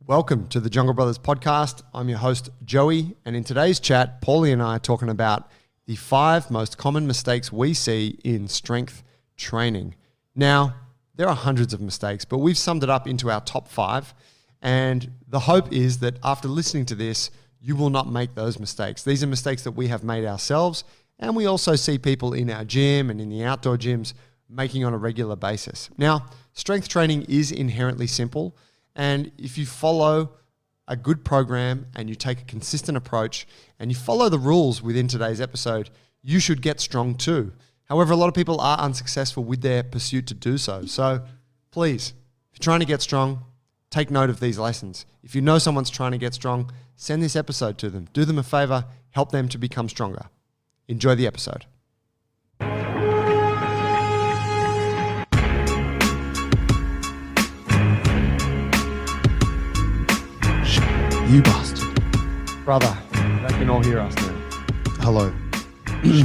Welcome to the Jungle Brothers podcast. I'm your host, Joey, and in today's chat, Paulie and I are talking about the 5 most common mistakes we see in strength training. Now, there are hundreds of mistakes, but we've summed it up into our top 5, and the hope is that after listening to this, you will not make those mistakes. These are mistakes that we have made ourselves, and we also see people in our gym and in the outdoor gyms making on a regular basis. Now, strength training is inherently simple, and if you follow a good program and you take a consistent approach and you follow the rules within today's episode, you should get strong too. However, a lot of people are unsuccessful with their pursuit to do so. So please, if you're trying to get strong, take note of these lessons. If you know someone's trying to get strong, send this episode to them. Do them a favor, help them to become stronger. Enjoy the episode. You bastard. Brother, they can all hear us now. Hello. Mate,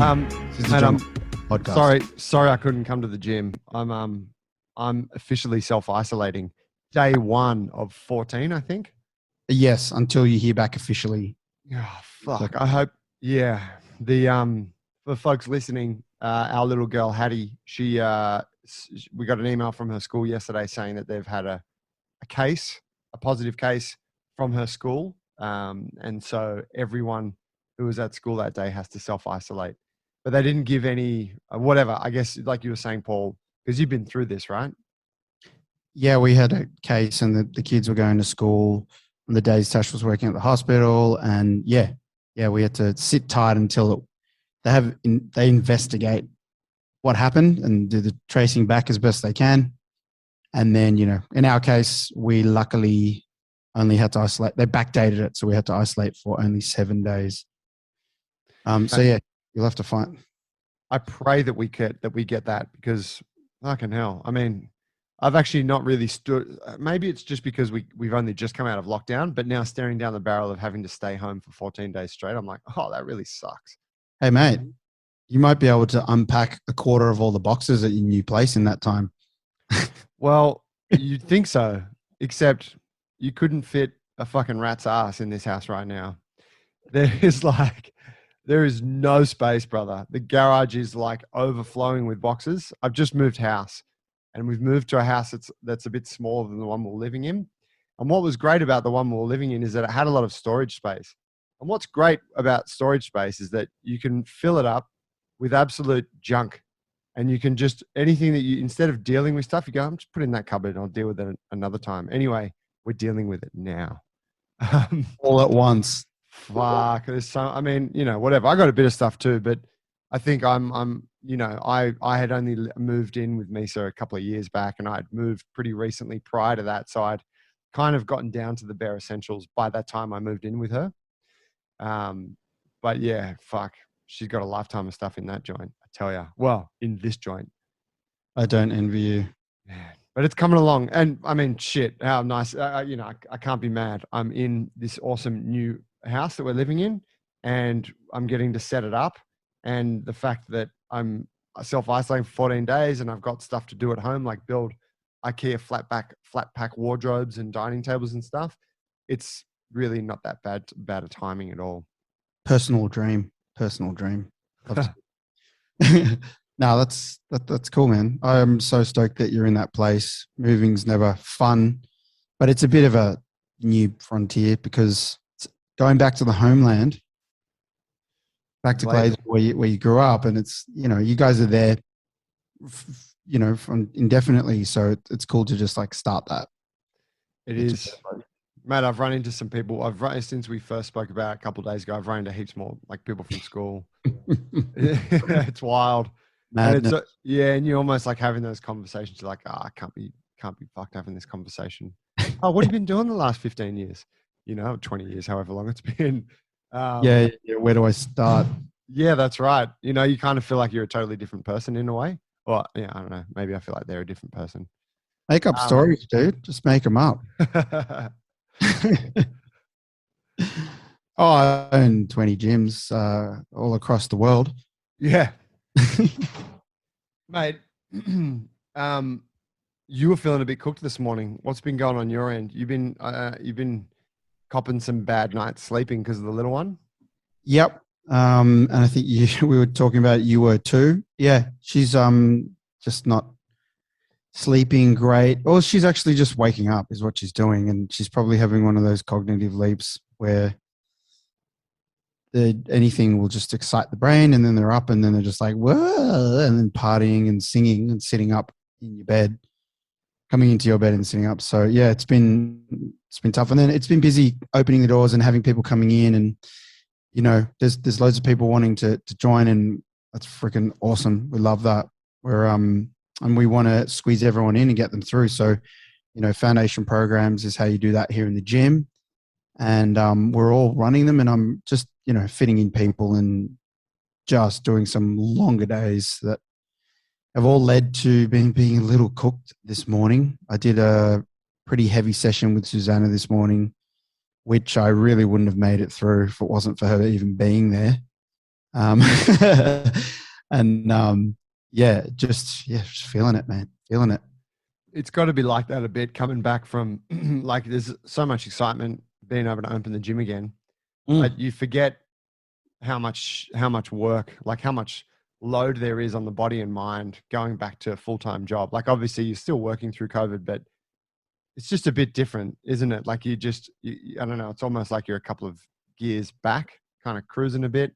Podcast. sorry I couldn't come to the gym. I'm officially self-isolating. Day 1 of 14, I think. Yes, until you hear back officially. Oh, fuck. I hope, yeah. For folks listening, our little girl, Hattie, we got an email from her school yesterday saying that they've had a positive case from her school. And so everyone who was at school that day has to self-isolate. But they didn't give any, whatever, I guess, like you were saying, Paul, because you've been through this, right? Yeah, we had a case and the kids were going to school on the days Tash was working at the hospital. And yeah, we had to sit tight until they investigate what happened and do the tracing back as best they can. And then, in our case, we luckily only had to isolate. They backdated it, so we had to isolate for only 7 days. So yeah, you'll have to find. I pray that we get that, because fucking hell. I mean, I've actually not really stood. Maybe it's just because we've only just come out of lockdown, but now staring down the barrel of having to stay home for 14 days straight, I'm like, oh, that really sucks. Hey mate, you might be able to unpack a quarter of all the boxes at your new place in that time. Well, you'd think so, except you couldn't fit a fucking rat's ass in this house right now. There is no space, brother. The garage is like overflowing with boxes. I've just moved house, and we've moved to a house that's a bit smaller than the one we're living in. And what was great about the one we're living in is that it had a lot of storage space. And what's great about storage space is that you can fill it up with absolute junk. And you can just, anything that instead of dealing with stuff, you go, I'm just put it in that cupboard and I'll deal with it another time. Anyway, we're dealing with it now. All at once. Fuck. There's whatever. I got a bit of stuff too, but I think I had only moved in with Misa a couple of years back, and I'd moved pretty recently prior to that. So I'd kind of gotten down to the bare essentials by that time I moved in with her. But yeah, fuck. She's got a lifetime of stuff in that joint, I tell you. Well, in this joint. I don't envy you. Yeah. But it's coming along. And I mean, shit, how nice. I can't be mad. I'm in this awesome new house that we're living in, and I'm getting to set it up. And the fact that I'm self-isolating for 14 days and I've got stuff to do at home, like build IKEA flat pack wardrobes and dining tables and stuff, it's really not that bad a timing at all. Personal dream. No, that's cool, man. I'm so stoked that you're in that place. Moving's never fun, but it's a bit of a new frontier because it's going back to the homeland, back to Glades where you grew up, and it's, you guys are there, from indefinitely. So it's cool to just like start that. It is. Mate, I've run into some people. Since we first spoke about it a couple of days ago, I've run into heaps more like people from school. It's wild. And and you're almost like having those conversations. You're like, I can't be fucked having this conversation. Oh, what have you been doing the last 15 years? 20 years, however long it's been. Yeah. Where do I start? Yeah, that's right. You kind of feel like you're a totally different person in a way. Or yeah, I don't know. Maybe I feel like they're a different person. Make up stories, dude. Just make them up. I own 20 gyms all across the world. Yeah. Mate, You were feeling a bit cooked this morning. What's been going on your end? You've been copping some bad nights sleeping because of the little one. Yep. And I think we were talking about it, you were too. Yeah, she's just not sleeping great. Or she's actually just waking up is what she's doing, and she's probably having one of those cognitive leaps where anything will just excite the brain, and then they're up, and then they're just like whoa, and then partying and singing and sitting up in your bed, coming into your bed and sitting up. So yeah, it's been tough, and then it's been busy opening the doors and having people coming in, and there's loads of people wanting to join, and that's freaking awesome. We love that. We're and we want to squeeze everyone in and get them through. So, foundation programs is how you do that here in the gym, and we're all running them, and I'm just fitting in people and just doing some longer days that have all led to being a little cooked this morning. I did a pretty heavy session with Susanna this morning, which I really wouldn't have made it through if it wasn't for her even being there. And just feeling it, man, feeling it. It's got to be like that a bit coming back from like there's so much excitement being able to open the gym again. But you forget how much work, like how much load there is on the body and mind going back to a full-time job. Like obviously you're still working through COVID, but it's just a bit different, isn't it? Like I don't know, it's almost like you're a couple of gears back, kind of cruising a bit.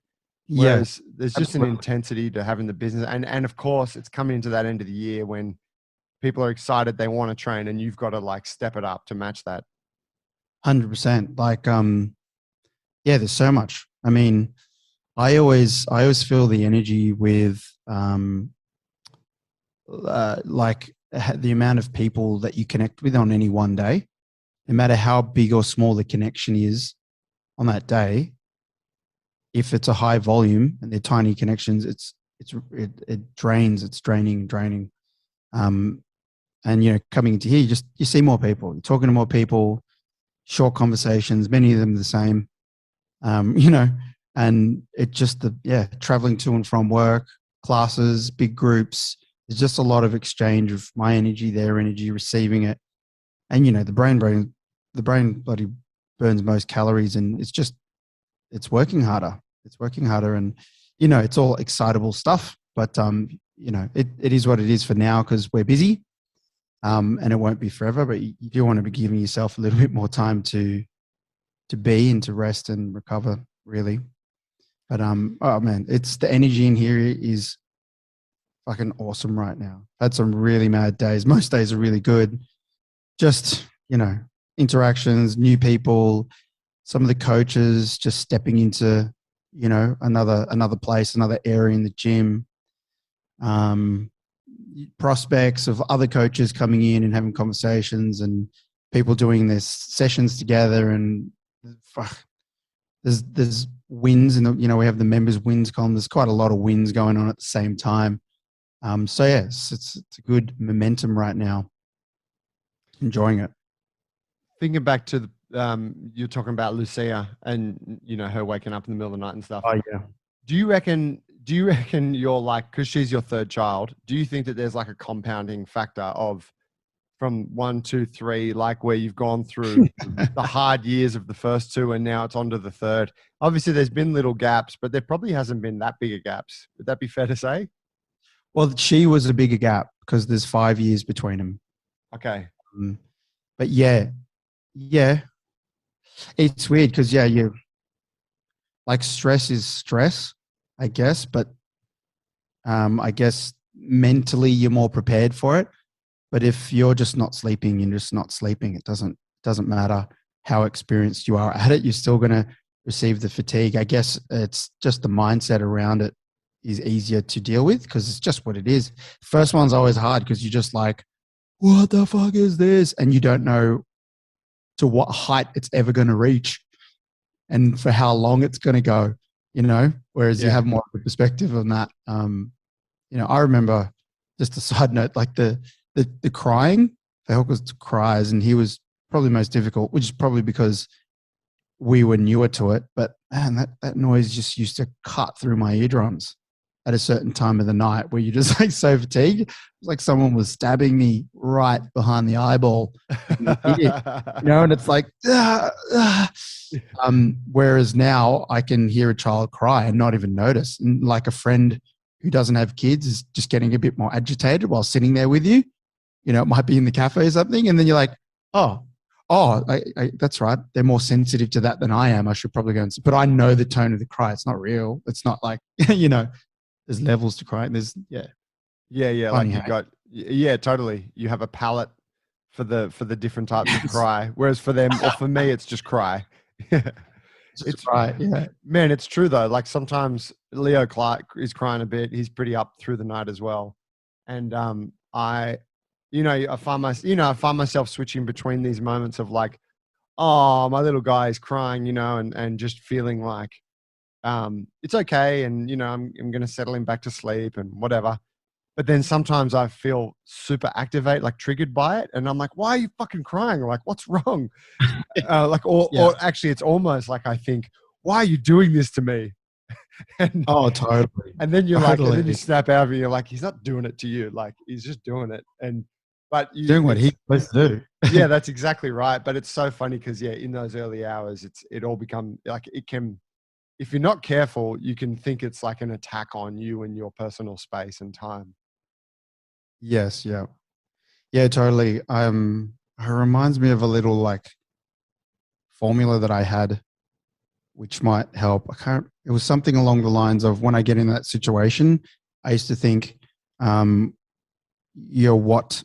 Whereas there's just an intensity to having the business. And of course it's coming into that end of the year when people are excited, they want to train, and you've got to like step it up to match that. 100%. Like, there's so much. I mean, I always feel the energy with, like the amount of people that you connect with on any one day, no matter how big or small the connection is on that day. If it's a high volume and they're tiny connections, it drains. It's draining. And coming into here, you see more people. You're talking to more people. Short conversations, many of them the same. And it just traveling to and from work, classes, big groups. There's just a lot of exchange of my energy, their energy, receiving it. And the brain bloody burns most calories, and it's working harder. It's working harder, and it's all excitable stuff. But it is what it is for now because we're busy, and it won't be forever. But you do want to be giving yourself a little bit more time to be and to rest and recover, really. But oh man, it's the energy in here is fucking awesome right now. Had some really mad days. Most days are really good. Just interactions, new people, some of the coaches just stepping into another place, another area in the gym. Prospects of other coaches coming in and having conversations, and people doing their sessions together, and there's wins, and we have the members wins column. There's quite a lot of wins going on at the same time. So yes, it's a good momentum right now. Enjoying it. Thinking back to the you're talking about Lucia and her waking up in the middle of the night and stuff. Oh yeah. Do you reckon you're like, because she's your third child, do you think that there's like a compounding factor of from 1, 2, 3, like where you've gone through the hard years of the first two and now it's on to the third? Obviously there's been little gaps, but there probably hasn't been that big of gaps. Would that be fair to say? Well, she was a bigger gap because there's 5 years between them. Okay. But yeah, it's weird because you like stress is stress, I guess, but I guess mentally you're more prepared for it. But if you're just not sleeping, you're just not sleeping. It doesn't matter how experienced you are at it. You're still going to receive the fatigue. I guess it's just the mindset around it is easier to deal with because it's just what it is. First one's always hard because you're just like, what the fuck is this? And you don't know to what height it's ever going to reach and for how long it's going to go, whereas you have more of a perspective on that. I remember, just a side note, like the crying, Helga cries, and he was probably most difficult, which is probably because we were newer to it. But man, that noise just used to cut through my eardrums. at a certain time of the night where you're just like so fatigued. It's like someone was stabbing me right behind the eyeball. And it's like, whereas now I can hear a child cry and not even notice. And like a friend who doesn't have kids is just getting a bit more agitated while sitting there with you. It might be in the cafe or something. And then you're like, that's right. They're more sensitive to that than I am. I should probably go but I know the tone of the cry. It's not real. It's not like, there's levels to cry. There's, yeah. Funny Like totally. You have a palette for the different types of cry. Whereas for them or for me, it's just cry. It's right. Yeah. Man, it's true though. Like sometimes Leo Clark is crying a bit. He's pretty up through the night as well. And I find myself switching between these moments of like, oh, my little guy is crying, and just feeling like it's okay, and I'm going to settle him back to sleep and whatever. But then sometimes I feel super triggered by it, and I'm like, why are you fucking crying? Like, what's wrong? Or actually, it's almost like I think, why are you doing this to me? And, totally. And then you're like, and then you snap out of it. You're like, he's not doing it to you. Like, he's just doing it. But doing what he's supposed to do. Yeah, that's exactly right. But it's so funny because in those early hours, it all become like it can. If you're not careful, you can think it's like an attack on you and your personal space and time. Yes. Yeah. Yeah. Totally. It reminds me of a little like formula that I had, which might help. It was something along the lines of when I get in that situation, I used to think, what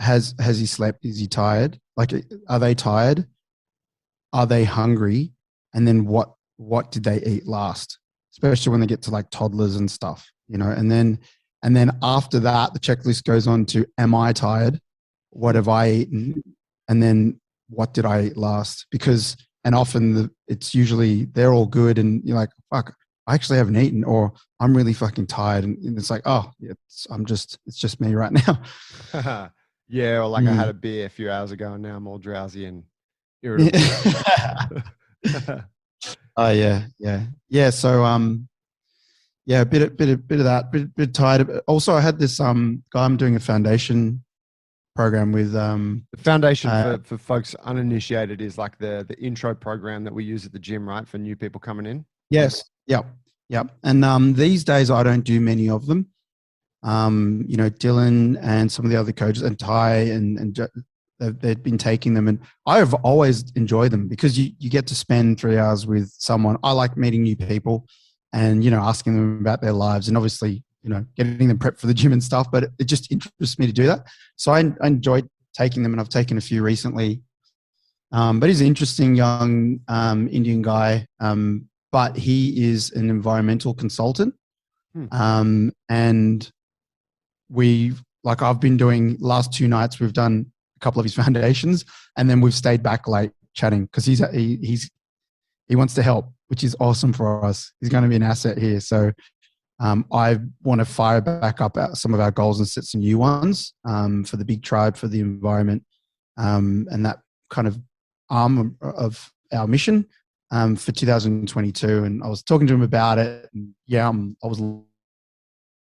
has he slept? Is he tired? Like, are they tired? Are they hungry? And then what did they eat last? Especially when they get to like toddlers and stuff, and then after that, the checklist goes on to, am I tired? What have I eaten? And then what did I eat last? And often it's usually they're all good and you're like, fuck, I actually haven't eaten, or I'm really fucking tired. And it's like, it's just me right now. Yeah. Or like I had a beer a few hours ago and now I'm all drowsy and irritable. Oh yeah. So, a bit of that, bit tired. Also, I had this guy I'm doing a foundation program with. The foundation for folks uninitiated is like the intro program that we use at the gym, right? For new people coming in. Yes. Yep. And these days I don't do many of them. Dylan and some of the other coaches and Ty and they've been taking them, and I've always enjoyed them because you get to spend 3 hours with someone. I like meeting new people and, asking them about their lives and obviously, getting them prepped for the gym and stuff, but it just interests me to do that. So I enjoyed taking them, and I've taken a few recently. But he's an interesting young Indian guy, but he is an environmental consultant. And I've been doing last 2 nights, we've done a couple of his foundations, and then we've stayed back late chatting because he wants to help, which is awesome for us. He's going to be an asset here. So I want to fire back up some of our goals and set some new ones for the big tribe, for the environment, and that kind of arm of our mission for 2022. And I was talking to him about it, and I was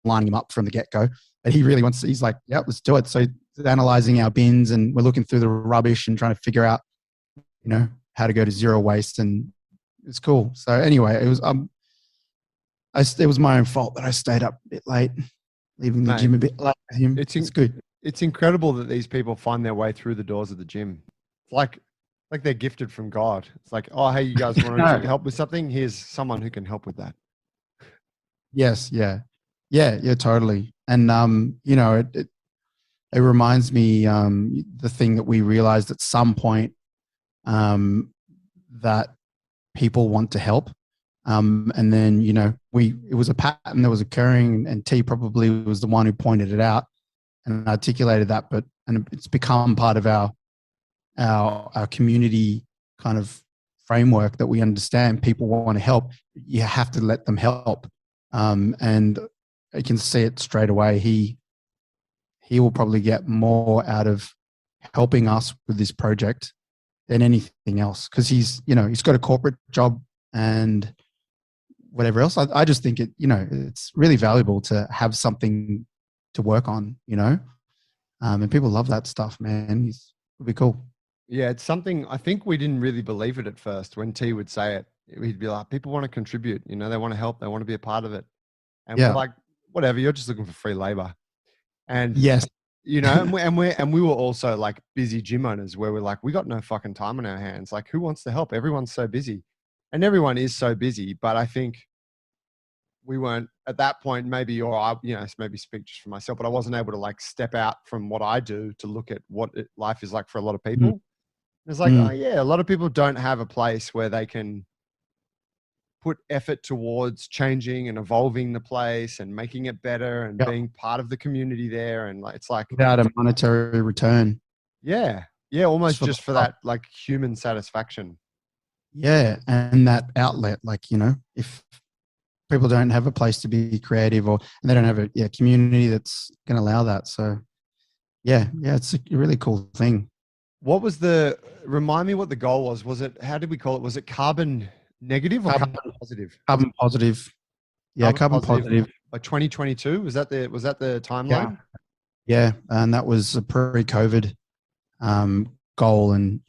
lining him up from the get-go. But he really wants to, he's like, yeah, let's do it. So he's analyzing our bins and we're looking through the rubbish and trying to figure out, how to go to zero waste, and it's cool. So anyway, it was it was my own fault that I stayed up a bit late, leaving the gym a bit late with him. It's good. It's incredible that these people find their way through the doors of the gym. It's like they're gifted from God. It's like, oh, hey, you guys want to help with something? Here's someone who can help with that. Yes. Yeah, totally. And, it reminds me the thing that we realized at some point that people want to help. And then, it was a pattern that was occurring, and T probably was the one who pointed it out and articulated that, and it's become part of our community kind of framework that we understand. People want to help. You have to let them help. And I can see it straight away. He will probably get more out of helping us with this project than anything else, because he's got a corporate job, and whatever else. I just think it's really valuable to have something to work on, and people love that stuff, man. It'll be cool. Yeah, it's something I think we didn't really believe it at first when T would say it. He'd be like, people want to contribute, they want to help, they want to be a part of it. And we're Yeah. like, whatever, you're just looking for free labor. And Yes. and we were also like busy gym owners where we're like, we got no fucking time on our hands. Like, who wants to help? Everyone's so busy. And everyone is so busy. But I think we weren't at that point, maybe, or I, maybe speak just for myself, but I wasn't able to like step out from what I do to look at what life is like for a lot of people. It's like, oh yeah, a lot of people don't have a place where they can put effort towards changing and evolving the place and making it better and being part of the community there. And like, it's like without a monetary return. Yeah. Yeah. Almost just for that like human satisfaction. Yeah. And that outlet, like, if people don't have a place to be creative and they don't have a community that's going to allow that. So yeah, it's a really cool thing. What was remind me what the goal was? Was it, how did we call it? Was it carbon negative or carbon positive? Carbon positive. Yeah. Carbon positive. By 2022. Was that the timeline? Yeah. And that was a pre-COVID goal. And,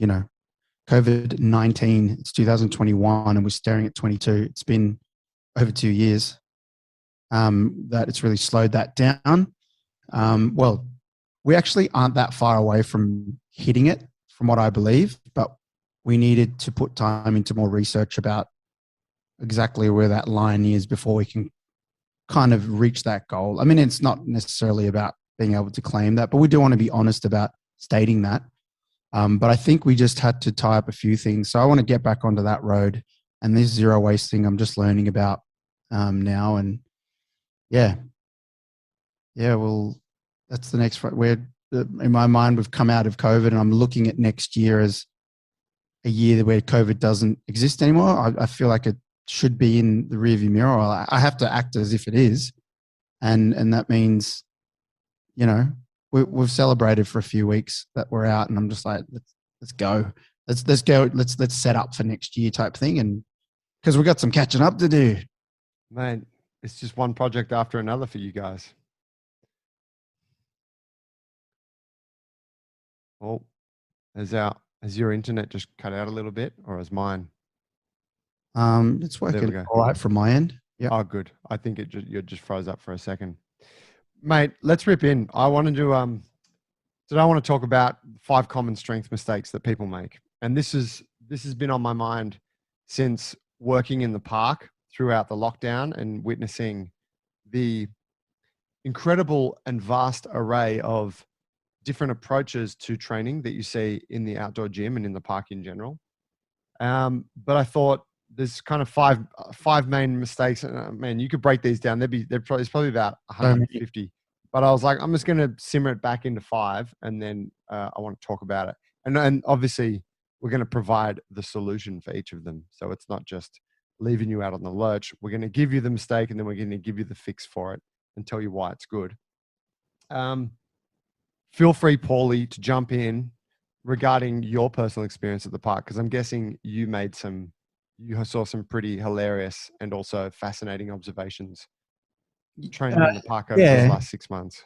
COVID-19, it's 2021 and we're staring at 22. It's been over 2 years that it's really slowed that down. Well, we actually aren't that far away from hitting it, from what I believe, but we needed to put time into more research about exactly where that line is before we can kind of reach that goal. I mean, it's not necessarily about being able to claim that, but we do want to be honest about stating that. But I think we just had to tie up a few things. So I want to get back onto that road. And this zero waste thing I'm just learning about now. And well, that's the next, in my mind, we've come out of COVID and I'm looking at next year as a year where COVID doesn't exist anymore. I feel like it should be in the rearview mirror. I have to act as if it is. And that means, we've celebrated for a few weeks that we're out and I'm just like, let's go. Let's go. Let's set up for next year type thing. And because we've got some catching up to do. Man, it's just one project after another for you guys. Oh, has your internet just cut out a little bit or is mine? It's working all right from my end. Yeah. Oh, good. I think you just froze up for a second. Mate, let's rip in. I wanted to, today I want to talk about 5 common strength mistakes that people make. And this has been on my mind since working in the park throughout the lockdown and witnessing the incredible and vast array of different approaches to training that you see in the outdoor gym and in the park in general. But I thought there's kind of five main mistakes. Man, you could break these down. There's probably about 150. But I was like, I'm just going to simmer it back into 5, and then I want to talk about it. And obviously, we're going to provide the solution for each of them. So it's not just leaving you out on the lurch. We're going to give you the mistake, and then we're going to give you the fix for it and tell you why it's good. Feel free, Paulie, to jump in regarding your personal experience at the park, because I'm guessing you saw some pretty hilarious and also fascinating observations training in the park over the last 6 months.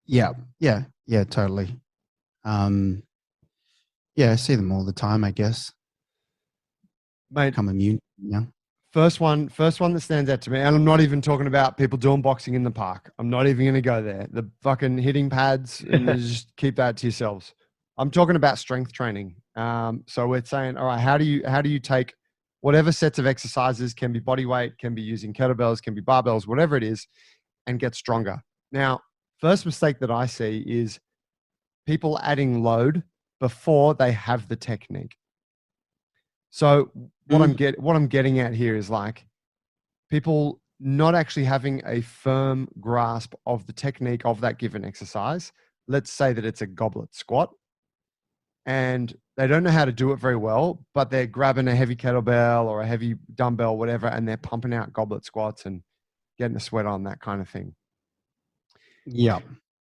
Yeah, totally. I see them all the time, I guess. Mate, become immune. Yeah. First one that stands out to me, and I'm not even talking about people doing boxing in the park. I'm not even going to go there. The fucking hitting pads, and just keep that to yourselves. I'm talking about strength training. So we're saying, all right, how do you take whatever sets of exercises, can be body weight, can be using kettlebells, can be barbells, whatever it is, and get stronger. Now, first mistake that I see is people adding load before they have the technique. So what I'm getting at here is like people not actually having a firm grasp of the technique of that given exercise. Let's say that it's a goblet squat and they don't know how to do it very well, but they're grabbing a heavy kettlebell or a heavy dumbbell, whatever, and they're pumping out goblet squats and getting a sweat on, that kind of thing. Yeah.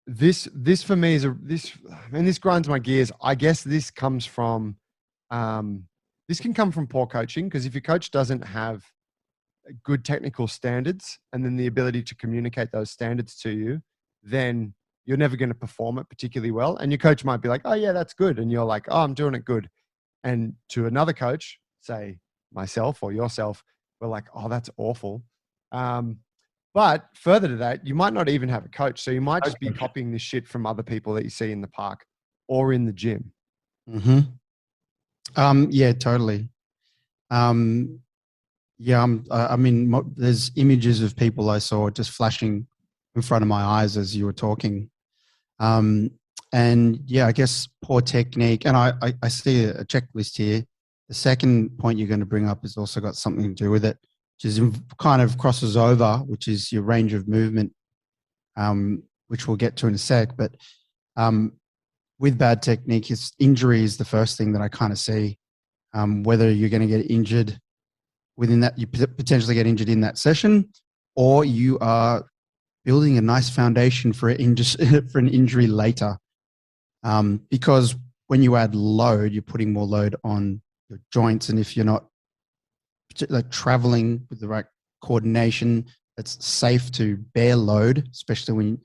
This for me is this grinds my gears. I guess this comes from, this can come from poor coaching, because if your coach doesn't have good technical standards and then the ability to communicate those standards to you, then you're never going to perform it particularly well. And your coach might be like, oh yeah, that's good. And you're like, oh, I'm doing it good. And to another coach, say myself or yourself, we're like, oh, that's awful. But further to that, you might not even have a coach. So you might just be copying this shit from other people that you see in the park or in the gym. Yeah, totally. Yeah, I mean, there's images of people I saw just flashing in front of my eyes as you were talking. And yeah, I guess poor technique. And I see a checklist here. The second point you're going to bring up has also got something to do with it, which is kind of crosses over, which is your range of movement, which we'll get to in a sec. But with bad technique, injury is the first thing that I kind of see. Whether you're going to get injured within that, you potentially get injured in that session, or you are building a nice foundation for an injury later. Because when you add load, you're putting more load on your joints. And if you're not like traveling with the right coordination, it's safe to bear load, especially when,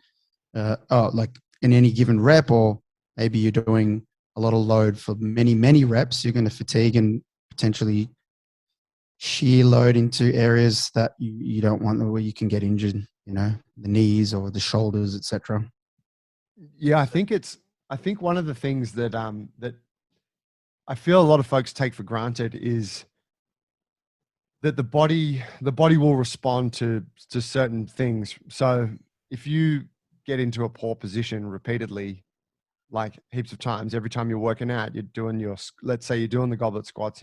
like in any given rep, or maybe you're doing a lot of load for many, many reps, you're going to fatigue and potentially shear load into areas that you don't want, where you can get injured, the knees or the shoulders, etc. Yeah, I think one of the things that that I feel a lot of folks take for granted is that the body will respond to certain things. So if you get into a poor position repeatedly, like heaps of times, every time you're working out, you're doing let's say you're doing the goblet squats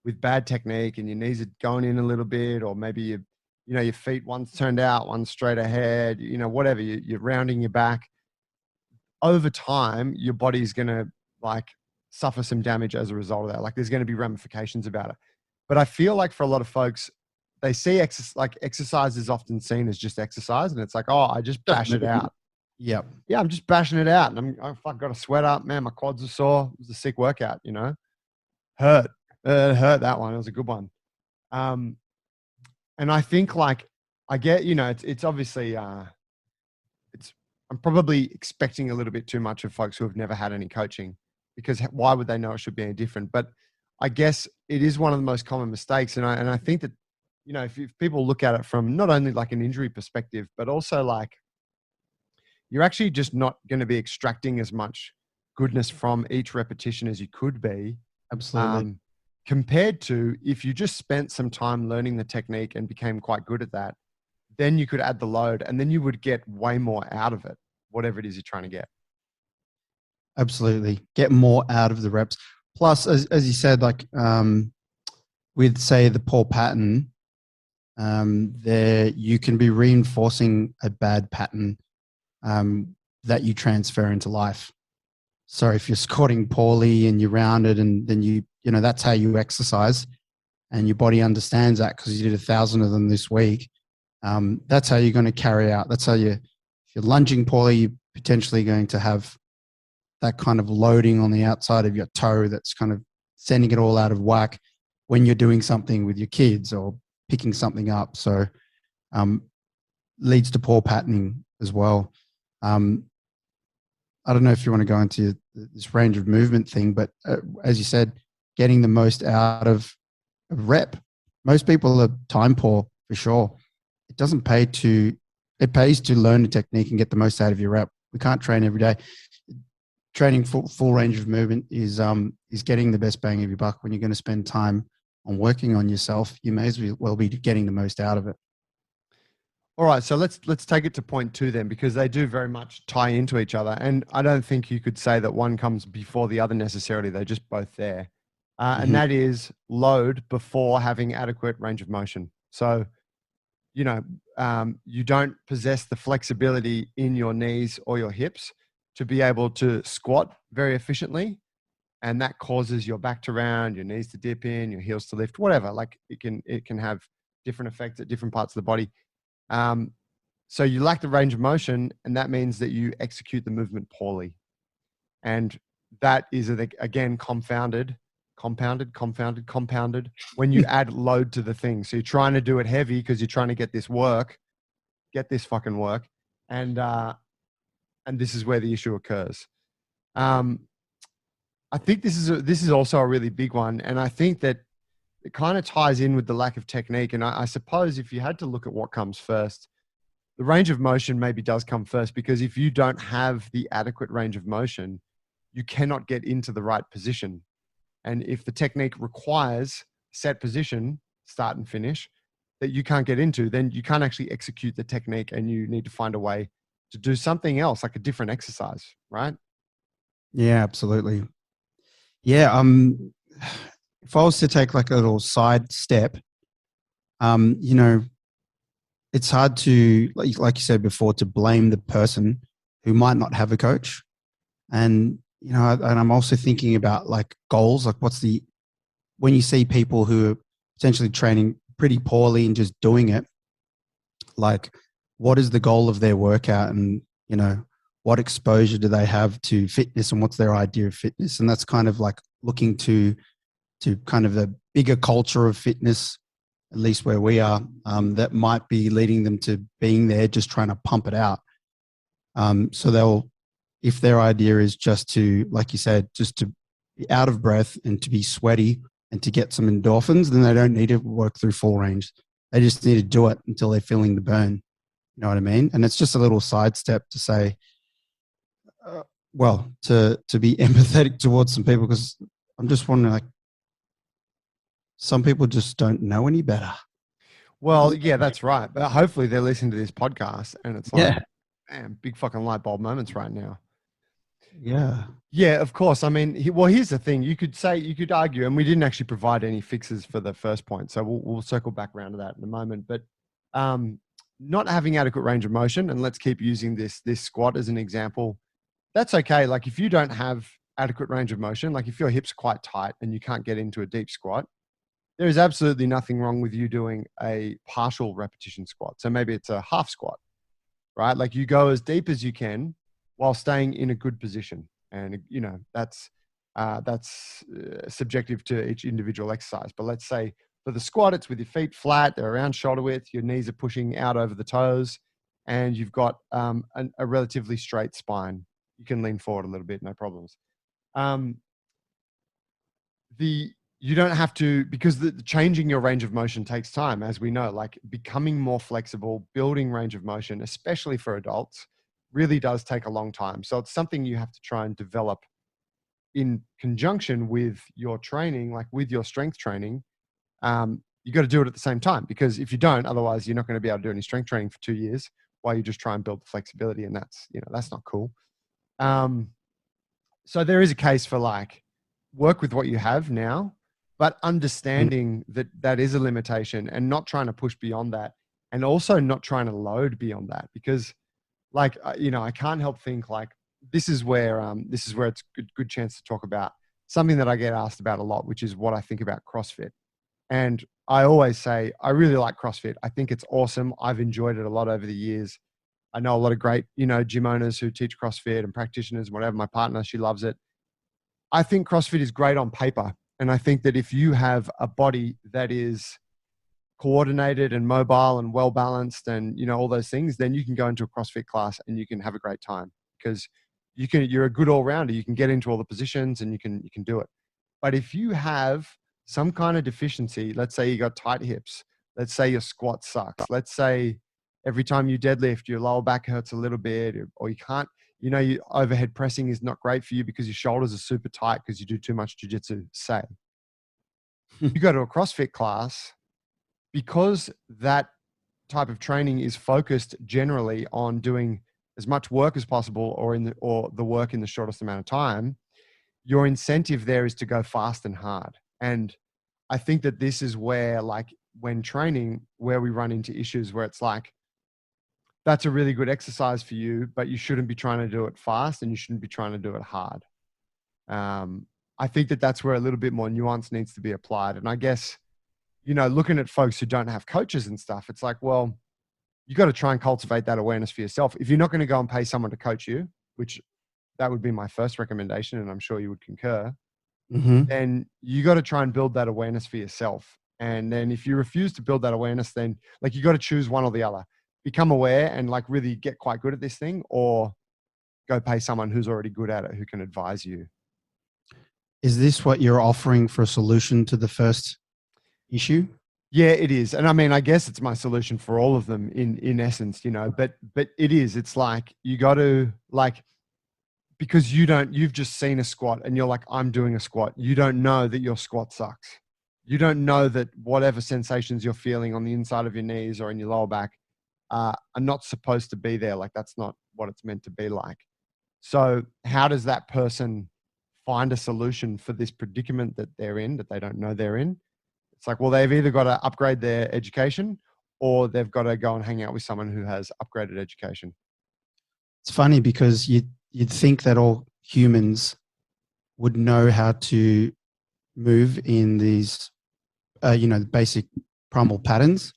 with bad technique, and your knees are going in a little bit, or maybe your feet, one's turned out, one's straight ahead, whatever, you're rounding your back. Over time, your body's going to like suffer some damage as a result of that. Like there's going to be ramifications about it. But I feel like for a lot of folks, they see exercise is often seen as just exercise, and it's like, oh, I just bash it out. Yep. Yeah, I'm just bashing it out, and I've got a sweat up, man. My quads are sore. It was a sick workout, hurt. It hurt, that one. It was a good one. And I think like I get, it's obviously I'm probably expecting a little bit too much of folks who have never had any coaching, because why would they know it should be any different? But I guess it is one of the most common mistakes. And I think that, if people look at it from not only like an injury perspective, but also like you're actually just not going to be extracting as much goodness from each repetition as you could be. Absolutely. Compared to if you just spent some time learning the technique and became quite good at that, then you could add the load and then you would get way more out of it, whatever it is you're trying to get. Absolutely. Get more out of the reps. Plus, as you said, like with, say, the poor pattern, there you can be reinforcing a bad pattern that you transfer into life. So if you're squatting poorly and you're rounded, and then that's how you exercise, and your body understands that because you did 1,000 of them this week. That's how you're going to carry out. That's how if you're lunging poorly, you're potentially going to have that kind of loading on the outside of your toe that's kind of sending it all out of whack when you're doing something with your kids or picking something up. So leads to poor patterning as well. I don't know if you want to go into this range of movement thing, but as you said, getting the most out of a rep. Most people are time poor for sure. It pays to learn the technique and get the most out of your rep. We can't train every day. Training full range of movement is getting the best bang of your buck. When you're going to spend time on working on yourself, you may as well be getting the most out of it. All right, so let's take it to point 2 then, because they do very much tie into each other, and I don't think you could say that one comes before the other necessarily. They're just both there, and that is load before having adequate range of motion. So, you don't possess the flexibility in your knees or your hips to be able to squat very efficiently, and that causes your back to round, your knees to dip in, your heels to lift, whatever. Like it can have different effects at different parts of the body. So you lack the range of motion, and that means that you execute the movement poorly. And that is, again, compounded compounded when you add load to the thing. So you're trying to do it heavy because you're trying to get this fucking work. And this is where the issue occurs. I think this is also a really big one. And I think that it kind of ties in with the lack of technique. And I suppose if you had to look at what comes first, the range of motion maybe does come first, because if you don't have the adequate range of motion, you cannot get into the right position. And if the technique requires set position, start and finish, that you can't get into, then you can't actually execute the technique, and you need to find a way to do something else, like a different exercise, right? Yeah, absolutely. Yeah. If I was to take like a little side step, you know, it's hard to, like you said before, to blame the person who might not have a coach. And, you know, and I'm also thinking about like goals, like when you see people who are potentially training pretty poorly and just doing it, like what is the goal of their workout, and, you know, what exposure do they have to fitness, and what's their idea of fitness? And that's kind of like looking to kind of the bigger culture of fitness, at least where we are, that might be leading them to being there, just trying to pump it out. So if their idea is just to, like you said, just to be out of breath and to be sweaty and to get some endorphins, then they don't need to work through full range. They just need to do it until they're feeling the burn. You know what I mean? And it's just a little sidestep to say, to be empathetic towards some people, because I'm just wondering, like, some people just don't know any better. Well, yeah, that's right. But hopefully they're listening to this podcast and it's like, Yeah. damn, big fucking light bulb moments right now. Yeah. Yeah, of course. I mean, here's the thing. You could argue, and we didn't actually provide any fixes for the first point, so we'll circle back around to that in a moment. But not having adequate range of motion, and let's keep using this squat as an example. That's okay. Like if you don't have adequate range of motion, like if your hips are quite tight and you can't get into a deep squat, there is absolutely nothing wrong with you doing a partial repetition squat. So maybe it's a half squat, right? Like you go as deep as you can while staying in a good position. And, you know, that's subjective to each individual exercise. But let's say for the squat, it's with your feet flat, they're around shoulder width, your knees are pushing out over the toes, and you've got a relatively straight spine. You can lean forward a little bit, no problems. You don't have to, because the changing your range of motion takes time, as we know, like becoming more flexible, building range of motion, especially for adults, really does take a long time. So it's something you have to try and develop in conjunction with your training, like with your strength training. You got to do it at the same time, because if you don't, otherwise you're not going to be able to do any strength training for 2 years while you just try and build the flexibility. And that's, you know, that's not cool. So there is a case for like work with what you have now, but understanding that is a limitation and not trying to push beyond that, and also not trying to load beyond that, because like, you know, I can't help think like this is where it's good chance to talk about something that I get asked about a lot, which is what I think about CrossFit. And I always say, I really like CrossFit. I think it's awesome. I've enjoyed it a lot over the years. I know a lot of great, you know, gym owners who teach CrossFit and practitioners, whatever. My partner, she loves it. I think CrossFit is great on paper. And I think that if you have a body that is coordinated and mobile and well-balanced and, you know, all those things, then you can go into a CrossFit class and you can have a great time, because you're a good all-rounder. You can get into all the positions and you can do it. But if you have some kind of deficiency, let's say you got tight hips, let's say your squat sucks, let's say every time you deadlift, your lower back hurts a little bit, or you can't, you know, your overhead pressing is not great for you because your shoulders are super tight because you do too much jiu-jitsu, say. You go to a CrossFit class, because that type of training is focused generally on doing as much work as possible, or the work in the shortest amount of time, your incentive there is to go fast and hard. And I think that this is where, like, when training, where we run into issues where it's like, that's a really good exercise for you, but you shouldn't be trying to do it fast and you shouldn't be trying to do it hard. I think that that's where a little bit more nuance needs to be applied. And I guess, you know, looking at folks who don't have coaches and stuff, it's like, well, you got to try and cultivate that awareness for yourself. If you're not going to go and pay someone to coach you, which that would be my first recommendation, and I'm sure you would concur, Mm-hmm. then you got to try and build that awareness for yourself. And then if you refuse to build that awareness, then like you got to choose one or the other. Become aware and like really get quite good at this thing, or go pay someone who's already good at it who can advise you. Is this what you're offering for a solution to the first issue? Yeah, it is. And I mean, I guess it's my solution for all of them in essence, but it is. It's like you got to like, because you've just seen a squat and you're like, I'm doing a squat. You don't know that your squat sucks. You don't know that whatever sensations you're feeling on the inside of your knees or in your lower back are not supposed to be there. Like that's not what it's meant to be like. So how does that person find a solution for this predicament that they're in, that they don't know they're in? It's like, well, they've either got to upgrade their education or they've got to go and hang out with someone who has upgraded education. It's funny because you'd think that all humans would know how to move in these, basic primal patterns.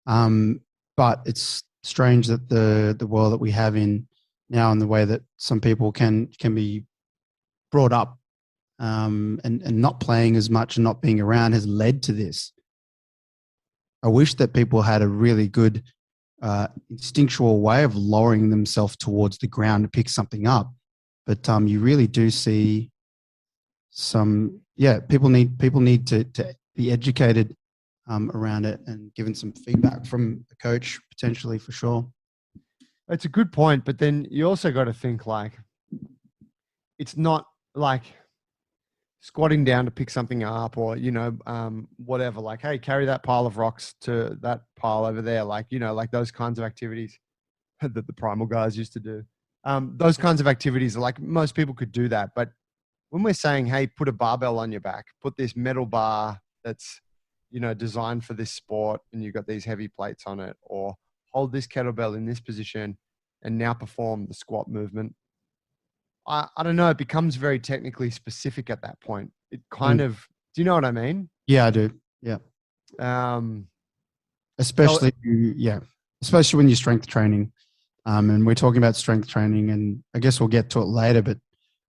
But it's strange that the world that we have in now and the way that some people can be brought up and not playing as much and not being around has led to this. I wish that people had a really good instinctual way of lowering themselves towards the ground to pick something up. But you really do see some, people need to be educated around it and given some feedback from a coach potentially, for sure. It's a good point, but then you also got to think like, it's not like squatting down to pick something up or, whatever, like, hey, carry that pile of rocks to that pile over there. Like, like those kinds of activities that the primal guys used to do. Those kinds of activities are like, most people could do that. But when we're saying, hey, put a barbell on your back, put this metal bar that's, designed for this sport and you've got these heavy plates on it, or hold this kettlebell in this position and now perform the squat movement. I don't know. It becomes very technically specific at that point. It kind of, do you know what I mean? Yeah, I do. Yeah. Especially when you're strength training. And we're talking about strength training, and I guess we'll get to it later, but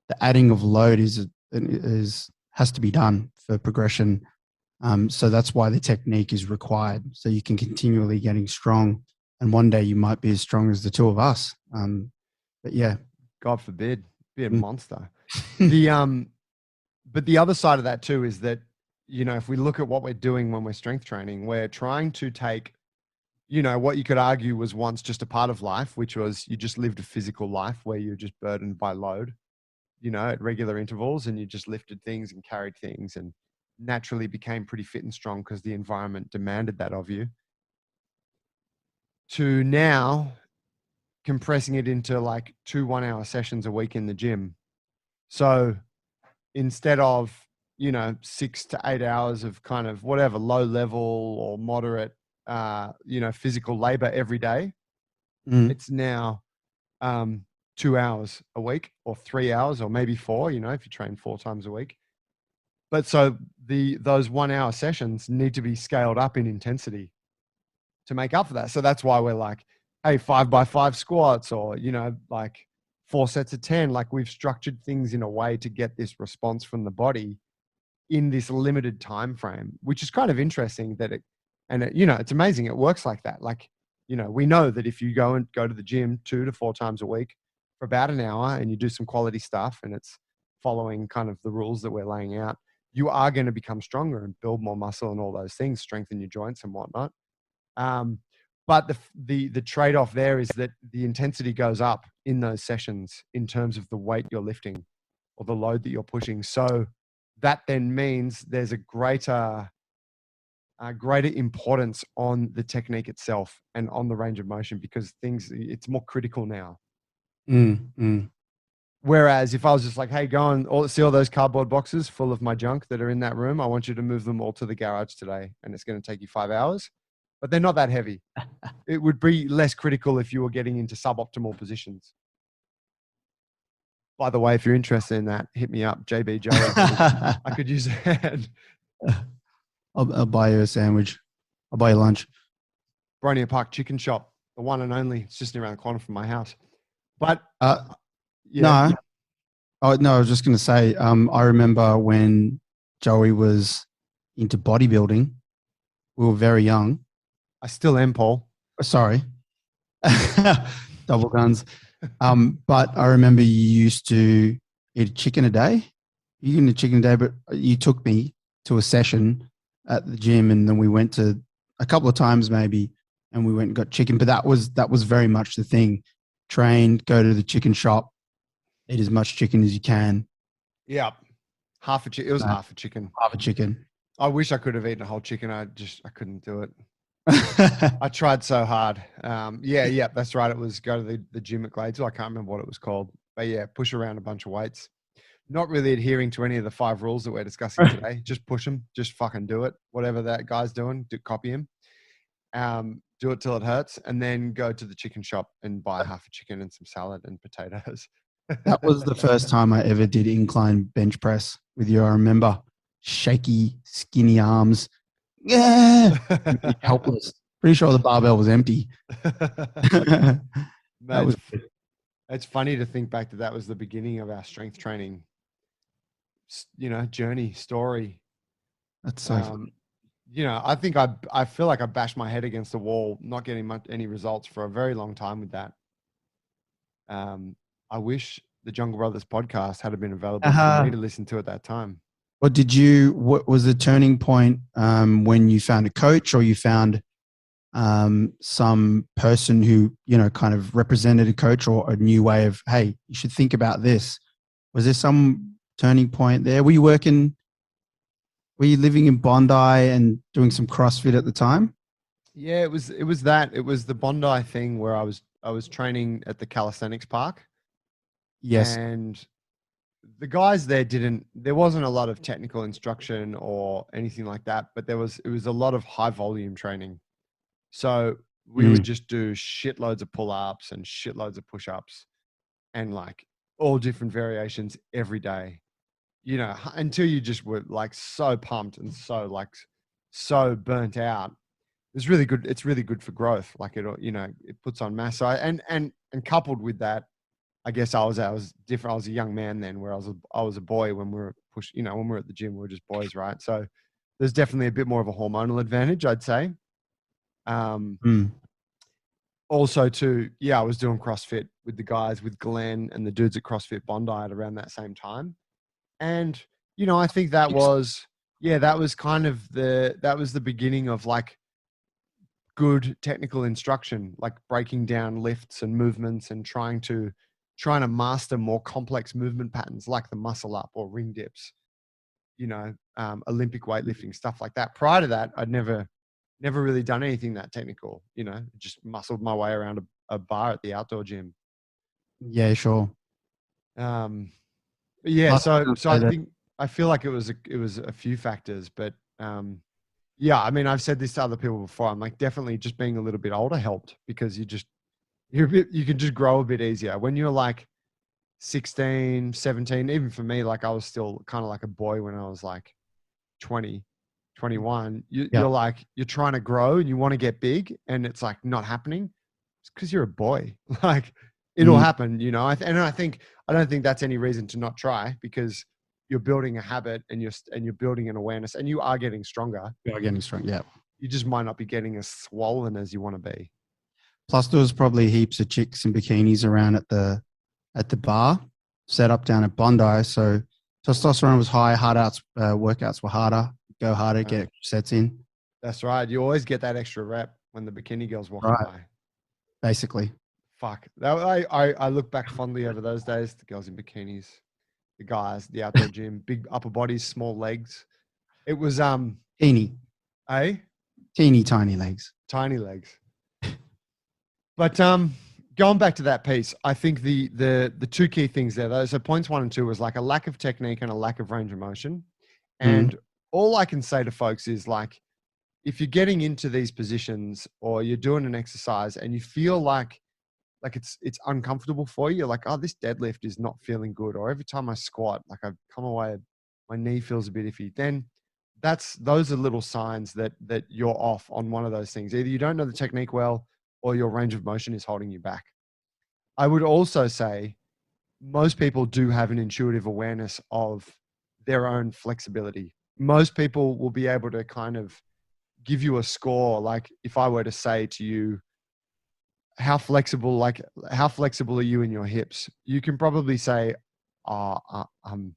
the adding of load has to be done for progression. So that's why the technique is required. So you can continually getting strong, and one day you might be as strong as the two of us. But yeah, God forbid, be a monster. But the other side of that too is that, if we look at what we're doing when we're strength training, we're trying to take, what you could argue was once just a part of life, which was you just lived a physical life where you're just burdened by load, at regular intervals, and you just lifted things and carried things and naturally became pretty fit and strong because the environment demanded that of you, to now compressing it into like 2 1-hour sessions a week in the gym. So instead of, 6 to 8 hours of kind of whatever low level or moderate, physical labor every day, it's now 2 hours a week or 3 hours or maybe 4, if you train 4 times a week. But so those 1-hour sessions need to be scaled up in intensity to make up for that. So that's why we're like, hey, 5x5 squats, or, like 4 sets of 10. Like we've structured things in a way to get this response from the body in this limited time frame, which is kind of interesting that it's amazing. It works like that. Like, we know that if you go to the gym 2 to 4 times a week for about an hour and you do some quality stuff and it's following kind of the rules that we're laying out, you are going to become stronger and build more muscle and all those things, strengthen your joints and whatnot. But the trade-off there is that the intensity goes up in those sessions in terms of the weight you're lifting or the load that you're pushing. So that then means there's a greater importance on the technique itself and on the range of motion, because it's more critical now. Whereas if I was just like, hey, go and see all those cardboard boxes full of my junk that are in that room, I want you to move them all to the garage today, and it's going to take you 5 hours. But they're not that heavy. It would be less critical if you were getting into suboptimal positions. By the way, if you're interested in that, hit me up, JB Joey. I could use a hand. I'll buy you a sandwich. I'll buy you lunch. Bronia Park Chicken Shop, the one and only. It's just around the corner from my house. But no, Oh no, I was just going to say. I remember when Joey was into bodybuilding. We were very young. I still am, Paul. Sorry, double guns. But I remember you used to eat a chicken a day. You eating a chicken a day, but you took me to a session at the gym, and then we went to a couple of times maybe, and we went and got chicken. But that was very much the thing. Train, go to the chicken shop, eat as much chicken as you can. Yeah. Half a chicken. It was Uh, half a chicken. Half a chicken. I wish I could have eaten a whole chicken. I couldn't do it. I tried so hard. Yeah, that's right. It was go to the gym at Gladesville. I can't remember what it was called, but yeah, push around a bunch of weights. Not really adhering to any of the 5 rules that we're discussing today. Just push them. Just fucking do it. Whatever that guy's doing, copy him. Do it till it hurts, and then go to the chicken shop and buy half a chicken and some salad and potatoes. That was the first time I ever did incline bench press with you. I remember shaky, skinny arms. Yeah, helpless. Pretty sure the barbell was empty. That Mate, was it's funny to think back that was the beginning of our strength training, journey story. that's so funny. I think I feel like I bashed my head against the wall, not getting any results for a very long time with that. I wish the Jungle Brothers podcast had been available for me to listen to at that time. What was the turning point when you found a coach, or you found some person who, kind of represented a coach, or a new way of, hey, you should think about this? Was there some turning point there? Were you living in Bondi and doing some CrossFit at the time? Yeah, it was that. It was the Bondi thing where I was training at the calisthenics park. Yes. And the guys there wasn't a lot of technical instruction or anything like that, but it was a lot of high volume training. So we would just do shitloads of pull-ups and shitloads of push-ups and like all different variations every day, until you just were like so pumped and so burnt out. It's really good. It's really good for growth. Like it puts on mass. So and coupled with that, I guess I was different. I was a young man then, where I was a boy when we were when we were at the gym, we were just boys, right? So there's definitely a bit more of a hormonal advantage, I'd say. Also too, I was doing CrossFit with the guys, with Glenn and the dudes at CrossFit Bondi at around that same time. And, I think that was kind of that was the beginning of like good technical instruction, like breaking down lifts and movements and trying to master more complex movement patterns like the muscle up or ring dips, Olympic weightlifting, stuff like that. Prior to that, I'd never really done anything that technical, just muscled my way around a bar at the outdoor gym. Yeah, sure. Yeah. So I feel like it was a few factors, but yeah, I mean, I've said this to other people before. I'm like, definitely just being a little bit older helped, because you can just grow a bit easier when you're like 16, 17. Even for me, like I was still kind of like a boy when I was like 20, 21. You're like, you're trying to grow and you want to get big, and it's like not happening. It's because you're a boy. Like it'll happen, I don't think that's any reason to not try, because you're building a habit and you're building an awareness, and you are getting stronger. You are getting strong. Yeah. You just might not be getting as swollen as you want to be. Plus, there was probably heaps of chicks in bikinis around at the bar set up down at Bondi. So testosterone was high. Workouts were harder. Go harder, get sets in. That's right. You always get that extra rep when the bikini girls walk by. Basically. Fuck. I look back fondly over those days. The girls in bikinis, the guys, the outdoor gym, big upper bodies, small legs. It was teeny. Teeny tiny legs. Tiny legs. But going back to that piece, I think the two key things there, so points 1 and 2 was like a lack of technique and a lack of range of motion. And all I can say to folks is like, if you're getting into these positions or you're doing an exercise and you feel like it's uncomfortable for you, you're like, oh, this deadlift is not feeling good, or every time I squat, like I've come away, my knee feels a bit iffy, then those are little signs that you're off on one of those things. Either you don't know the technique well, or your range of motion is holding you back. I would also say most people do have an intuitive awareness of their own flexibility. Most people will be able to kind of give you a score. Like if I were to say to you, how flexible are you in your hips? You can probably say, oh, I'm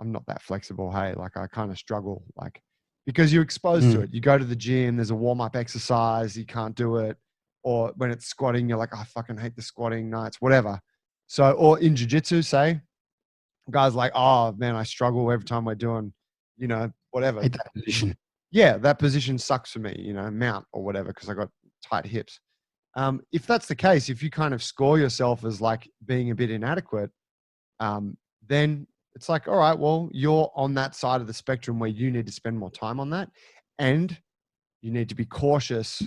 not that flexible. Hey, like I kind of struggle, like, because you're exposed to it. You go to the gym, there's a warm-up exercise, you can't do it. Or when it's squatting, you're like, I fucking hate the squatting nights, whatever. So, or in jiu-jitsu, say, guys like, oh man, I struggle every time we're doing, whatever. Hate that position. Yeah, that position sucks for me, mount or whatever, because I got tight hips. If that's the case, if you kind of score yourself as like being a bit inadequate, then it's like, all right, well, you're on that side of the spectrum where you need to spend more time on that. And you need to be cautious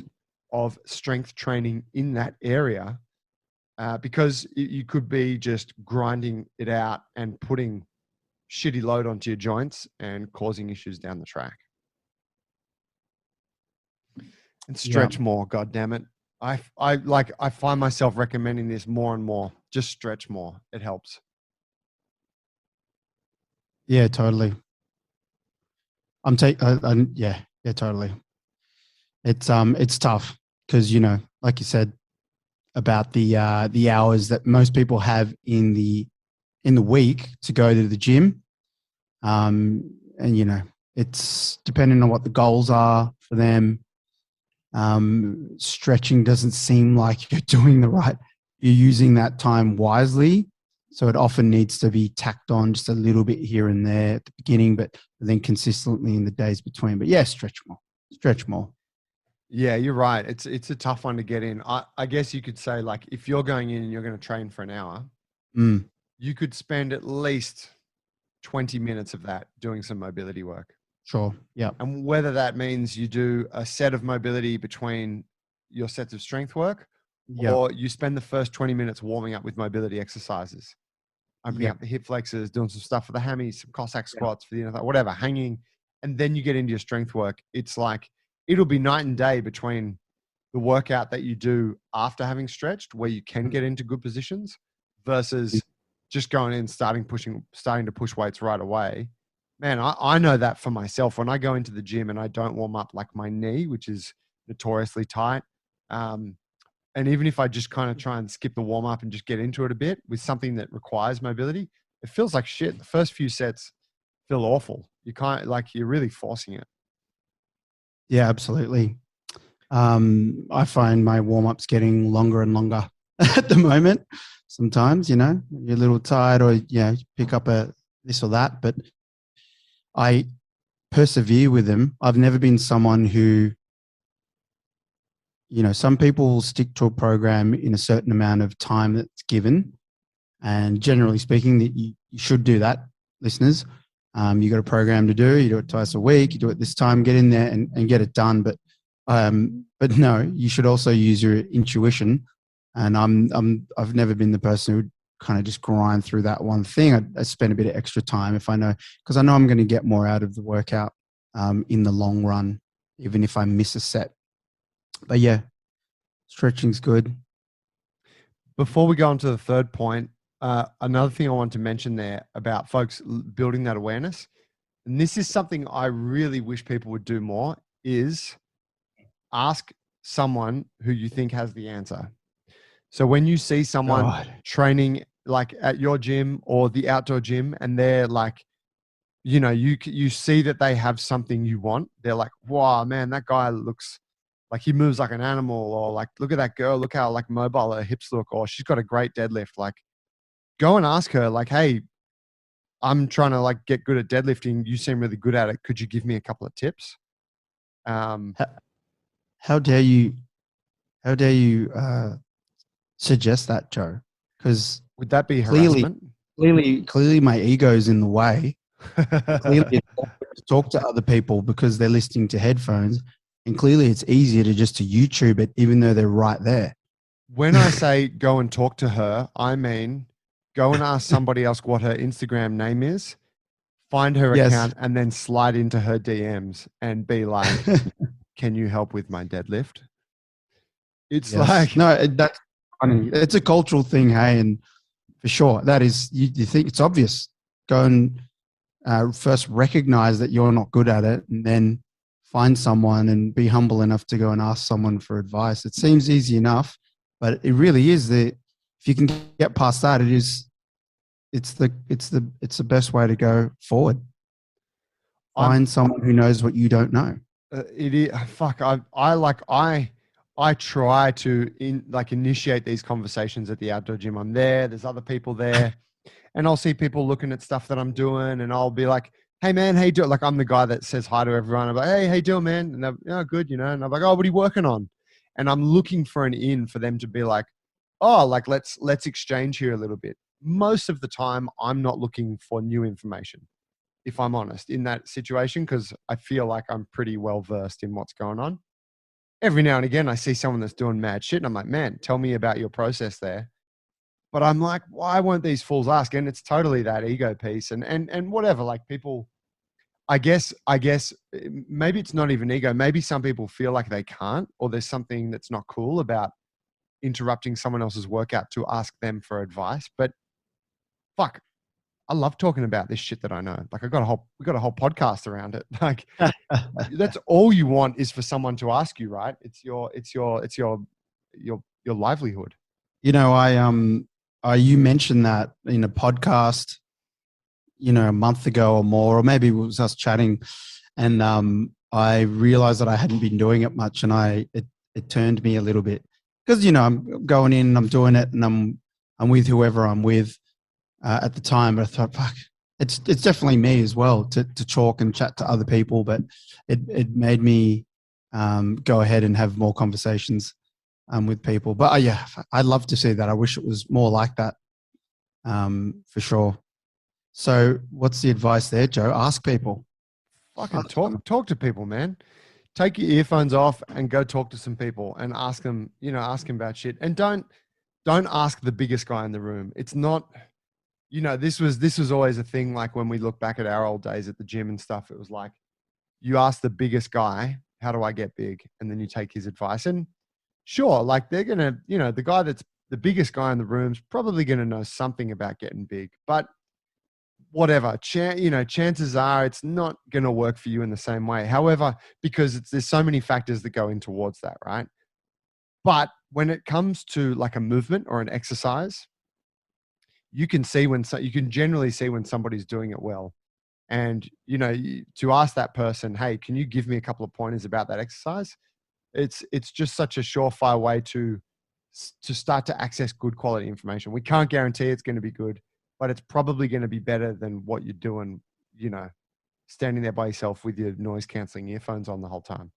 of strength training in that area, because you could be just grinding it out and putting shitty load onto your joints and causing issues down the track. And stretch more, God damn it. I find myself recommending this more and more. Just stretch more. It helps. Yeah, totally. Yeah, totally. It's tough because, like you said about the hours that most people have in the week to go to the gym. And, it's depending on what the goals are for them. Stretching doesn't seem like you're using that time wisely. So it often needs to be tacked on just a little bit here and there at the beginning, but then consistently in the days between. But yeah, stretch more. Yeah, you're right. It's a tough one to get in. I guess you could say, like, if you're going in and you're going to train for an hour, you could spend at least 20 minutes of that doing some mobility work. Sure. Yeah. And whether that means you do a set of mobility between your sets of strength work, or you spend the first 20 minutes warming up with mobility exercises, opening up the hip flexors, doing some stuff for the hammies, some Cossack squats for the whatever, hanging, and then you get into your strength work. It's like, it'll be night and day between the workout that you do after having stretched, where you can get into good positions, versus just going in, starting to push weights right away. Man, I know that for myself. When I go into the gym and I don't warm up, like my knee, which is notoriously tight, and even if I just kind of try and skip the warm up and just get into it a bit with something that requires mobility, it feels like shit. The first few sets feel awful. You can't, like, you're really forcing it. Yeah, absolutely. I find my warm ups getting longer and longer at the moment. Sometimes, you're a little tired, or pick up a this or that, but I persevere with them. I've never been someone who, some people stick to a program in a certain amount of time that's given. And generally speaking, that you should do that, listeners. You got a program to do, you do it twice a week, you do it this time, get in there and get it done. But no, you should also use your intuition. And I've never been the person who kind of just grind through that one thing. I spend a bit of extra time because I know I'm going to get more out of the workout in the long run, even if I miss a set. But yeah, stretching's good. Before we go on to the third point, another thing I want to mention there about folks building that awareness, and this is something I really wish people would do more, is ask someone who you think has the answer. So when you see someone training like at your gym or the outdoor gym, and they're like, you see that they have something you want, they're like, wow, man, that guy looks like he moves like an animal, or like, look at that girl, look how like mobile her hips look, or she's got a great deadlift. Like, go and ask her, like, hey, I'm trying to like get good at deadlifting. You seem really good at it. Could you give me a couple of tips? How dare you suggest that, Joe? Because would that be harassment? Clearly my ego's in the way. Clearly talk to other people because they're listening to headphones, and clearly it's easier to YouTube it, even though they're right there. When I say go and talk to her, I mean go and ask somebody else what her Instagram name is, find her account, and then slide into her DMs and be like, can you help with my deadlift? It's like, no, that's funny. It's a cultural thing, hey, and for sure. That is, you think it's obvious. Go and first recognize that you're not good at it, and then find someone and be humble enough to go and ask someone for advice. It seems easy enough, but it really is if you can get past that, it's the best way to go forward. Find someone who knows what you don't know. It is fuck. I try to initiate these conversations at the outdoor gym. I'm there. There's other people there, and I'll see people looking at stuff that I'm doing, and I'll be like, "Hey man, how you doing?" Like I'm the guy that says hi to everyone. I'm like, "Hey, how you doing, man?" And they're, "Oh, good," you know. And I'm like, "Oh, what are you working on?" And I'm looking for an in for them to be like, "Oh, like let's exchange here a little bit." Most of the time, I'm not looking for new information, if I'm honest, in that situation, because I feel like I'm pretty well versed in what's going on. Every now and again, I see someone that's doing mad shit, and I'm like, "Man, tell me about your process there." But I'm like, why won't these fools ask? And it's totally that ego piece, and whatever. Like people, I guess maybe it's not even ego. Maybe some people feel like they can't, or there's something that's not cool about interrupting someone else's workout to ask them for advice. But fuck, I love talking about this shit that I know. Like we got a whole podcast around it. Like that's all you want is for someone to ask you, right? It's your livelihood. You know, you mentioned that in a podcast, a month ago or more, or maybe it was us chatting, and I realized that I hadn't been doing it much, and it turned me a little bit because I'm going in, I'm doing it, and I'm with whoever I'm with at the time. But I thought, fuck, it's definitely me as well to talk and chat to other people, but it made me go ahead and have more conversations with people. But yeah, I'd love to see that. I wish it was more like that, for sure. So what's the advice there, Joe? Ask people. Fucking talk to people, man. Take your earphones off and go talk to some people and ask them, ask them about shit. And don't ask the biggest guy in the room. It's not, this was always a thing. Like when we look back at our old days at the gym and stuff, it was like, you ask the biggest guy, how do I get big? And then you take his advice. And sure, like they're going to, the guy that's the biggest guy in the room's probably going to know something about getting big, but whatever, chances are it's not going to work for you in the same way. However, because there's so many factors that go in towards that, right? But when it comes to like a movement or an exercise, you can generally see when somebody's doing it well. And, to ask that person, hey, can you give me a couple of pointers about that exercise? It's just such a surefire way to start to access good quality information. We can't guarantee it's going to be good, but it's probably going to be better than what you're doing, standing there by yourself with your noise canceling earphones on the whole time.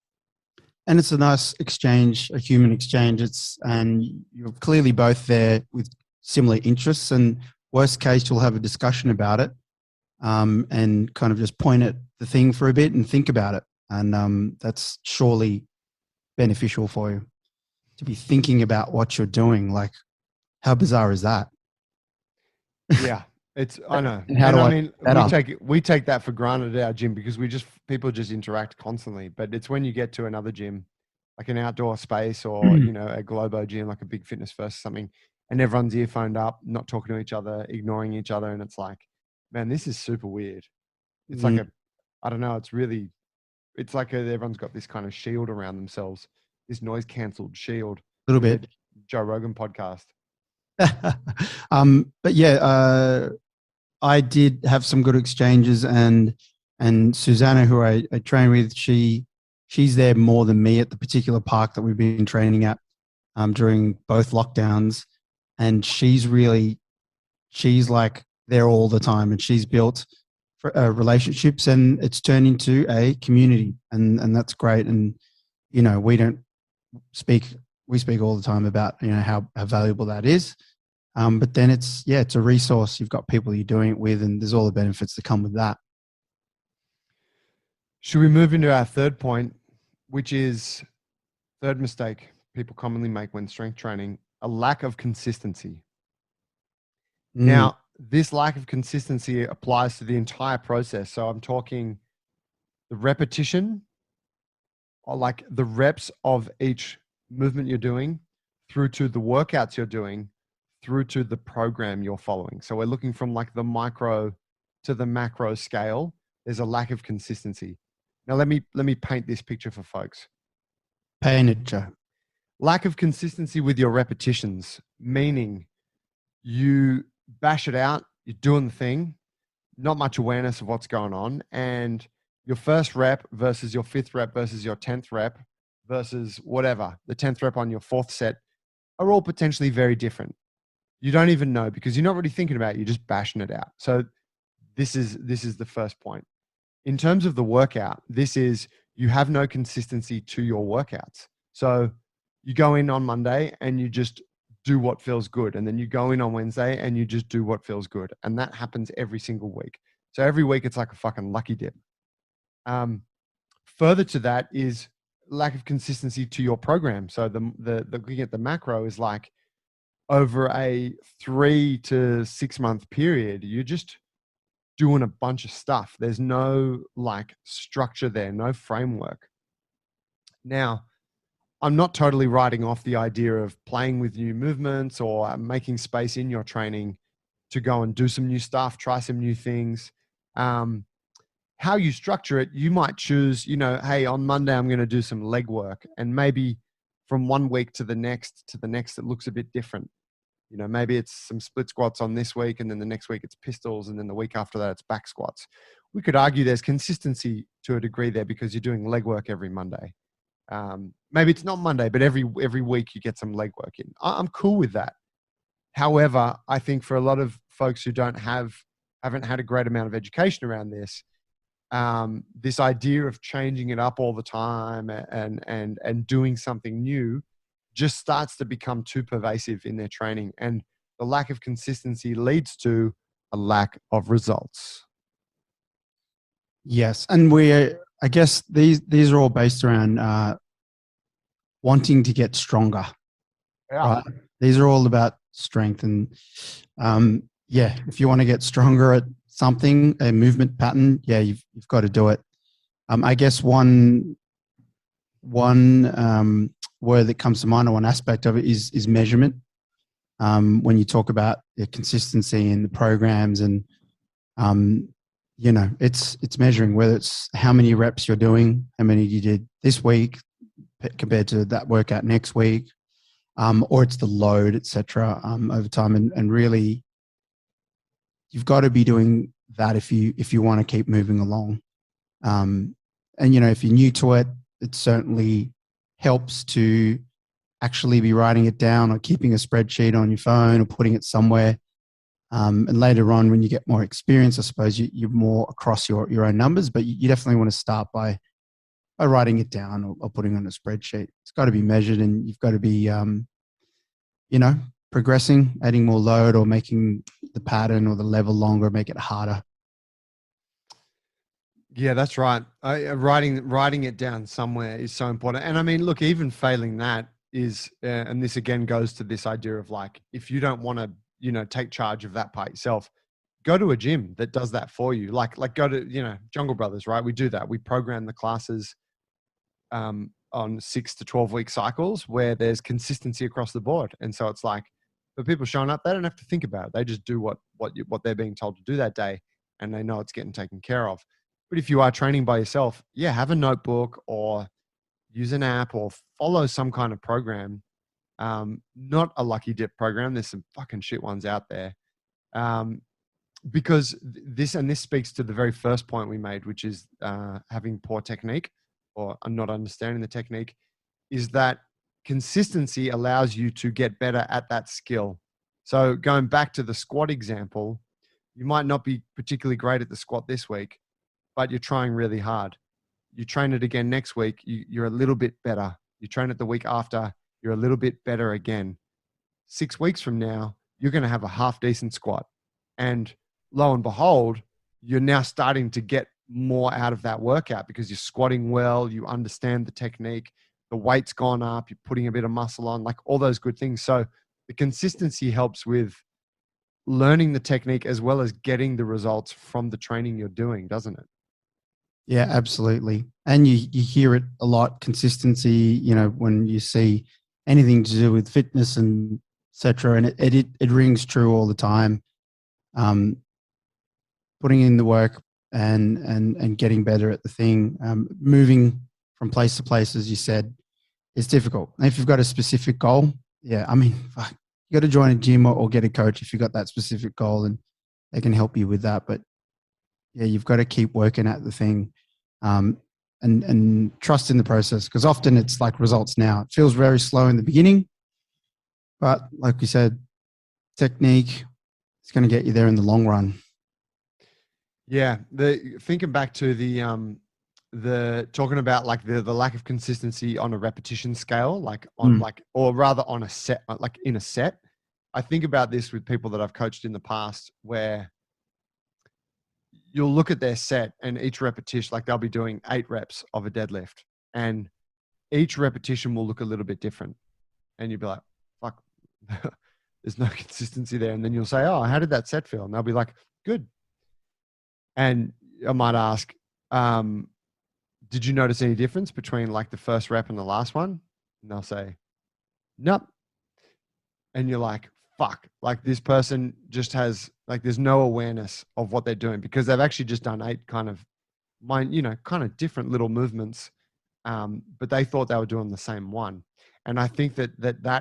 And it's a nice exchange, a human exchange. And you're clearly both there with similar interests, and worst case, you'll have a discussion about it, and kind of just point at the thing for a bit and think about it. And that's surely beneficial for you to be thinking about what you're doing. Like, how bizarre is that? Yeah, I know. We take that for granted at our gym because people just interact constantly. But it's when you get to another gym, like an outdoor space or, a Globo gym, like a Big Fitness First or something, and everyone's earphoned up, not talking to each other, ignoring each other. And it's like, man, this is super weird. It's like I don't know. It's like everyone's got this kind of shield around themselves, this noise canceled shield. A little bit. Joe Rogan podcast. But yeah, I did have some good exchanges, and Susanna, who I train with, she's there more than me at the particular park that we've been training at during both lockdowns, and she's like there all the time, and she's built relationships, and it's turned into a community, and that's great. And we speak all the time about how valuable that is. But then it's a resource. You've got people you're doing it with, and there's all the benefits that come with that. Should we move into our third point, which is third mistake people commonly make when strength training, a lack of consistency. Now, this lack of consistency applies to the entire process. So I'm talking the repetition, or like the reps of each movement you're doing, through to the workouts you're doing, through to the program you're following. So we're looking from like the micro to the macro scale. There's a lack of consistency. Now let me paint this picture for folks. Paint it, Joe. Lack of consistency with your repetitions, meaning you bash it out, you're doing the thing, not much awareness of what's going on, and your first rep versus your fifth rep versus your 10th rep versus whatever, the 10th rep on your fourth set are all potentially very different. You don't even know because you're not really thinking about it, you're just bashing it out. So this is the first point. In terms of the workout, this is you have no consistency to your workouts. So you go in on Monday and you just do what feels good. And then you go in on Wednesday and you just do what feels good. And that happens every single week. So every week it's like a fucking lucky dip. Further to that is lack of consistency to your program. So the looking at the macro is like over a 3 to 6 month period, you're just doing a bunch of stuff. There's no like structure there, no framework. Now, I'm not totally writing off the idea of playing with new movements or making space in your training to go and do some new stuff, try some new things. How you structure it, you might choose, hey, on Monday, I'm going to do some leg work. And maybe from one week to the next, it looks a bit different. Maybe it's some split squats on this week, and then the next week it's pistols, and then the week after that it's back squats. We could argue there's consistency to a degree there because you're doing leg work every Monday. Maybe it's not Monday, but every week you get some leg work in. I'm cool with that. However, I think for a lot of folks who haven't had a great amount of education around this, this idea of changing it up all the time and doing something new just starts to become too pervasive in their training, and the lack of consistency leads to a lack of results. Yes, and I guess these are all based around wanting to get stronger. Yeah. Right? These are all about strength, and if you want to get stronger at something, a movement pattern, you've got to do it. I guess one word that comes to mind, or one aspect of it, is measurement. When you talk about the consistency in the programs, and it's measuring whether it's how many reps you're doing, how many you did this week compared to that workout next week, or it's the load, etc. Over time, and really, you've got to be doing that if you want to keep moving along. And if you're new to it, it certainly helps to actually be writing it down or keeping a spreadsheet on your phone or putting it somewhere. And later on, when you get more experience, I suppose you're more across your own numbers, but you definitely want to start by writing it down or putting it on a spreadsheet. It's got to be measured, and you've got to be, progressing, adding more load or making the pattern or the level longer, make it harder. Yeah, that's right. Writing it down somewhere is so important. And I mean, look, even failing that is, and this again goes to this idea of like, if you don't want to, take charge of that part yourself, go to a gym that does that for you. Like go to, Jungle Brothers, right? We do that. We program the classes on 6 to 12 week cycles where there's consistency across the board. And so it's like, for people showing up, they don't have to think about it. They just do what they're being told to do that day, and they know it's getting taken care of. But if you are training by yourself, have a notebook or use an app or follow some kind of program. Not a lucky dip program. There's some fucking shit ones out there. Because this speaks to the very first point we made, which is having poor technique or not understanding the technique, is that consistency allows you to get better at that skill. So going back to the squat example, you might not be particularly great at the squat this week, but you're trying really hard. You train it again next week, you're a little bit better. You train it the week after, you're a little bit better again. 6 weeks from now, you're going to have a half decent squat. And lo and behold, you're now starting to get more out of that workout because you're squatting well, you understand the technique, the weight's gone up, you're putting a bit of muscle on, like all those good things. So the consistency helps with learning the technique as well as getting the results from the training you're doing, doesn't it? Yeah, absolutely. And you hear it a lot, consistency, when you see anything to do with fitness and etc. And it rings true all the time. Putting in the work and getting better at the thing, moving from place to place, as you said, is difficult. And if you've got a specific goal, yeah, I mean, fuck, you got to join a gym or get a coach if you've got that specific goal, and they can help you with that. But yeah, you've got to keep working at the thing, and trust in the process, because often it's like results now. It feels very slow in the beginning, but like we said, technique is going to get you there in the long run. Yeah, thinking back to the talking about like the lack of consistency on a repetition scale, like on like, or rather on a set, like in a set. I think about this with people that I've coached in the past, where you'll look at their set and each repetition, like they'll be doing 8 reps of a deadlift, and each repetition will look a little bit different, and you'll be like, fuck, there's no consistency there. And then you'll say, oh, how did that set feel? And they'll be like, good. And I might ask, did you notice any difference between like the first rep and the last one? And they'll say, nope. And you're like, fuck, like this person just has, like, there's no awareness of what they're doing, because they've actually just done 8 kind of kind of different little movements. But they thought they were doing the same one. And I think that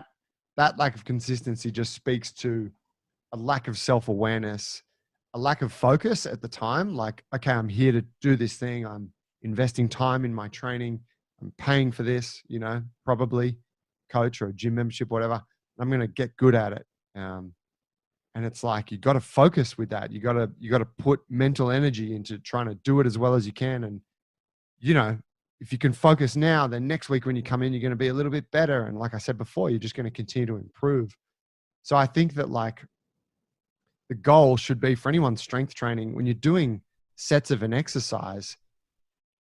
lack of consistency just speaks to a lack of self-awareness, a lack of focus at the time. Like, okay, I'm here to do this thing. I'm investing time in my training. I'm paying for this, probably coach or a gym membership, whatever. I'm going to get good at it. And it's like, you got to focus with that. You got to put mental energy into trying to do it as well as you can. And, if you can focus now, then next week when you come in, you're going to be a little bit better. And like I said before, you're just going to continue to improve. So I think that like the goal should be for anyone's strength training, when you're doing sets of an exercise,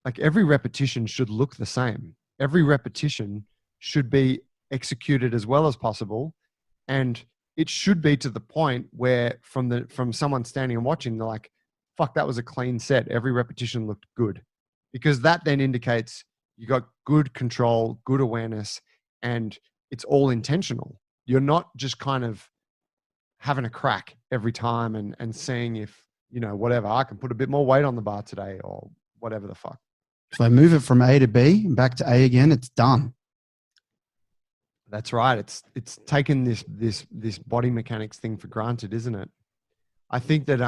like every repetition should look the same. Every repetition should be executed as well as possible. And it should be to the point where from someone standing and watching, they're like, fuck, that was a clean set. Every repetition looked good. Because that then indicates you got good control, good awareness, and it's all intentional. You're not just kind of having a crack every time and seeing if, whatever, I can put a bit more weight on the bar today or whatever the fuck. If I move it from A to B and back to A again, it's done. That's right. It's taken this body mechanics thing for granted, isn't it? I think that